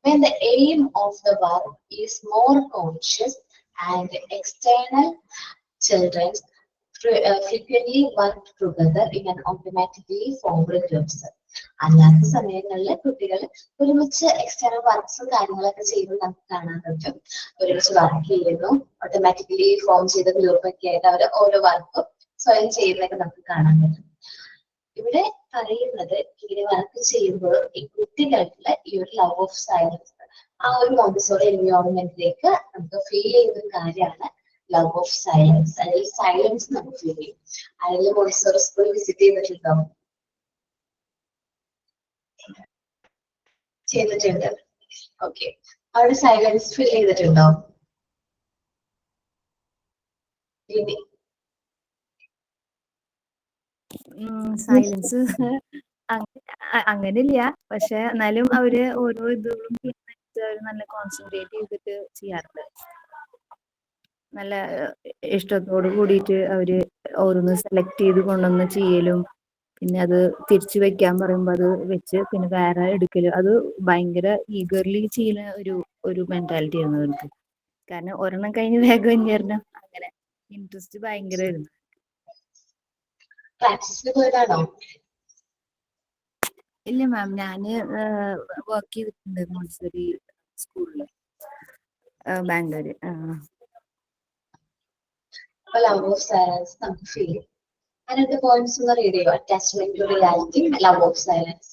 when the aim of the work is more conscious and external, children frequently work together in an automatically formed groups. അല്ലാത്ത സമയങ്ങളിൽ കുട്ടികൾ ഒരുമിച്ച് എക്സ്റ്റേണൽ വർക്ക്സും കാര്യങ്ങളൊക്കെ ചെയ്യുന്നത് നമുക്ക് കാണാൻ പറ്റും. ഒരുമിച്ച് വർക്ക് ചെയ്യുന്നു, ഓട്ടോമാറ്റിക്കലി ഫോം ചെയ്ത ഗ്രൂപ്പൊക്കെ ആയിട്ട് അവർ ഓരോ വർക്കും സ്വയം ചെയ്യുന്നതൊക്കെ നമുക്ക് കാണാൻ പറ്റും. ഇവിടെ പറയുന്നത് ഇങ്ങനെ വർക്ക് ചെയ്യുമ്പോൾ ഈ കുട്ടികൾക്ക് ഈ ഒരു ലവ് ഓഫ് സൈലൻസ് ആ ഒരു മോണ്ടിസോറി എൻവയോൺമെന്റിലേക്ക് നമുക്ക് ഫീൽ ചെയ്യുന്ന ഒരു കാര്യമാണ് ലവ് ഓഫ് സൈലൻസ്. അല്ലെങ്കിൽ സൈലൻസ് നമുക്ക് ഫീൽ ചെയ്യും. അല്ലെങ്കിൽ മോണ്ടിസോറി സ്കൂൾ വിസിറ്റ് ചെയ്തിട്ടുണ്ടോ? ചെയ്തിട്ടുണ്ട്. ഓക്കെ, അവിടെ സൈലൻസ് ഫീൽ ചെയ്തിട്ടുണ്ടോ? സൈലൻസ് അങ്ങനെയില്ല, പക്ഷെ എന്നാലും അവര് ഓരോ ഇതുകളും അവര് നല്ല കോൺസെൻട്രേറ്റ് ചെയ്തിട്ട് ചെയ്യാറുണ്ട്. നല്ല ഇഷ്ടത്തോട് കൂടിയിട്ട് അവര് ഓരോന്ന് സെലക്ട് ചെയ്ത് കൊണ്ടുവന്ന് ചെയ്യലും, പിന്നെ അത് തിരിച്ചു വെക്കാൻ പറയുമ്പോൾ അത് വെച്ച് പിന്നെ വേറെ എടുക്കലും, അത് ഭയങ്കര ഈഗർലി ചെയ്യുന്ന ഒരു മെന്റാലിറ്റി ആയിരുന്നു അവർക്ക്. കാരണം ഒരെണ്ണം കഴിഞ്ഞ് വേഗം അന്വേഷണം, അങ്ങനെ ഇൻട്രസ്റ്റ് ഭയങ്കരമായിരുന്നു. പ്രാക്ടീസിന് പോയതാണോ? ഇല്ല മാം, ഞാന് വർക്ക് ചെയ്തിട്ടുണ്ട് മോണ്ടിസറി സ്കൂളില്, ബാംഗ്ലൂര്. അപ്പൊ ലവ് ഓഫ് സൈലൻസ് നമുക്ക് ഫീൽ ചെയ്യും. അതിനകത്ത് പോയിന്റ്സ് ഒന്ന് റീഡ് ചെയ്യുക. Attachment to reality, love of silence.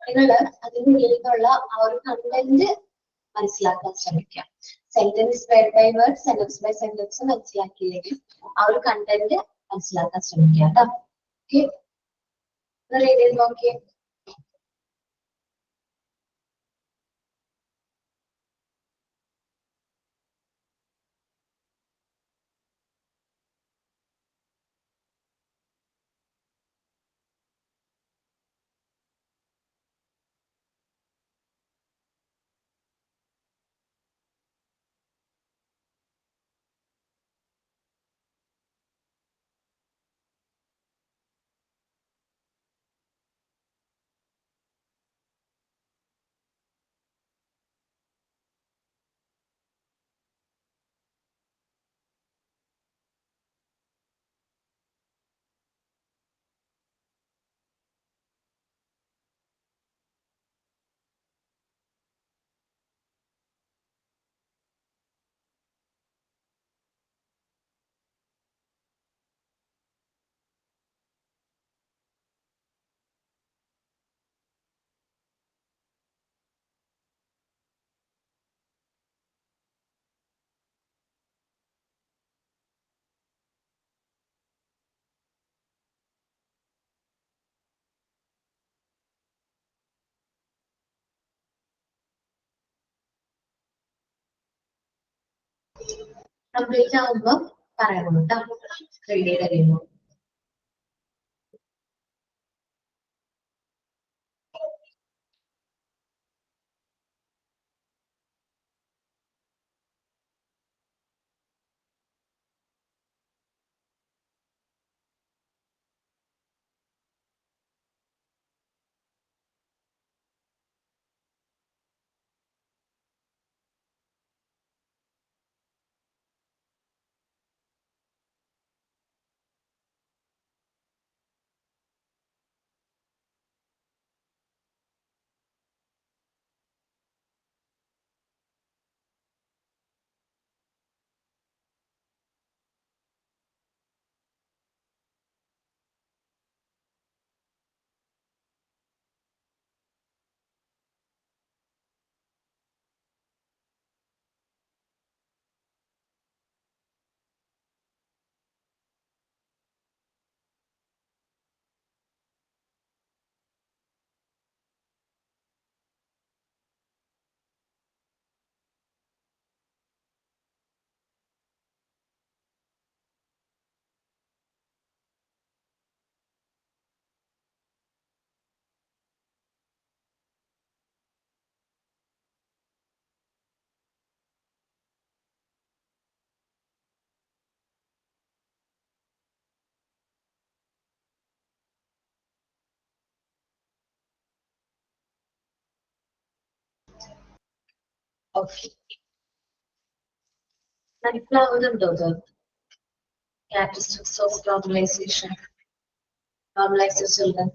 നിങ്ങൾ അതിനുള്ളിൽ നിന്നുള്ള ആ ഒരു കണ്ടന്റ് മനസ്സിലാക്കാൻ ശ്രമിക്കാം. Sentence word by word, sentence by sentence മനസ്സിലാക്കിയില്ലെങ്കിൽ ആ ഒരു കണ്ടന്റ് മനസ്സിലാക്കാൻ ശ്രമിക്കാം കേട്ടോ. ഓക്കെ, റീഡ് ചെയ്ത് നോക്കിയേ. കംപ്ലീറ്റ് ആവുമ്പോ പറയണം കേട്ടോ. റെഡി കഴിയുമ്പോ. ഓക്കെ, മനസ്സിലാവുന്നുണ്ടോ ഇത്? Characteristics of normalization. Normalize your children.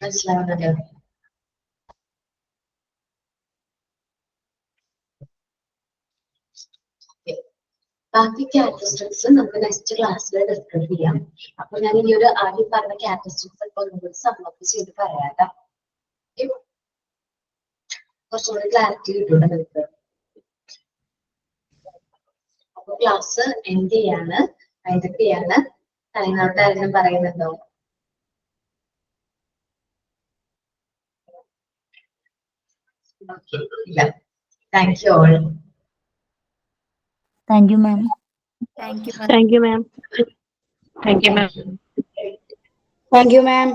മനസ്സിലാവുന്നുണ്ടോ? ബാക്കി ക്യാരക്ടറിസ്റ്റിക്സ് നമുക്ക് നെക്സ്റ്റ് ക്ലാസ്സിൽ ഡിസ്കസ് ചെയ്യാം. അപ്പൊ ഞാൻ ഈ ഒരു ആദ്യം പറഞ്ഞ ക്യാരക്ടറിസ്റ്റിക്സ് ഒക്കെ ഒന്നുകൂടി സമ്മപ്പ് ചെയ്ത് പറയാം. കുറച്ചുകൂടി ക്ലാരിറ്റി കിട്ടൂടെ നിങ്ങൾക്ക്. അപ്പൊ ക്ലാസ് എൻഡ് ചെയ്യാണ്. എന്തൊക്കെയാണ് ടൈമൗട്ട് ആരെങ്കിലും പറയുന്നുണ്ടോ? ഇല്ല. Thank you all. Thank you ma'am. Thank you. Thank you ma'am. Thank you ma'am. Thank you, ma'am.